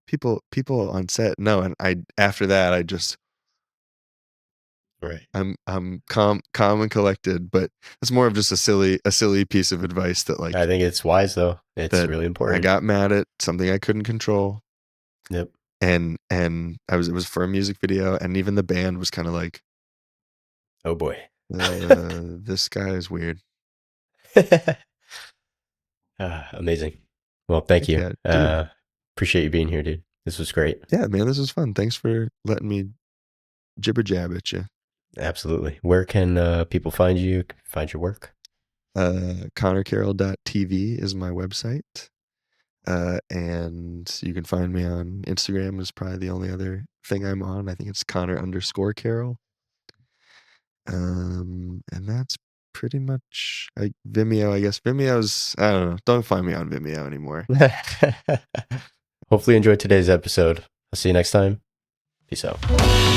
people on set know." And I after that, I just Right. I'm calm and collected. But it's more of just a silly piece of advice that I like think it's wise though. It's that really I important. got mad at something I couldn't control, Yep. and it was for a music video, and even the band was kind of like, Oh boy. this guy is weird. Amazing. Well, thank Heck you. yeah, dude. Appreciate you being here, dude. This was great. Yeah, man, this was fun. Thanks for letting me jibber jab at you. Absolutely. Where can people find you? Find your work? ConnorCarroll.tv is my website. And you can find me on Instagram, is probably the only other thing I'm on. I think it's Connor_Carroll. And that's pretty much Vimeo, I guess. Vimeo's, I don't know. Don't find me on Vimeo anymore. Hopefully, you enjoyed today's episode. I'll see you next time. Peace out.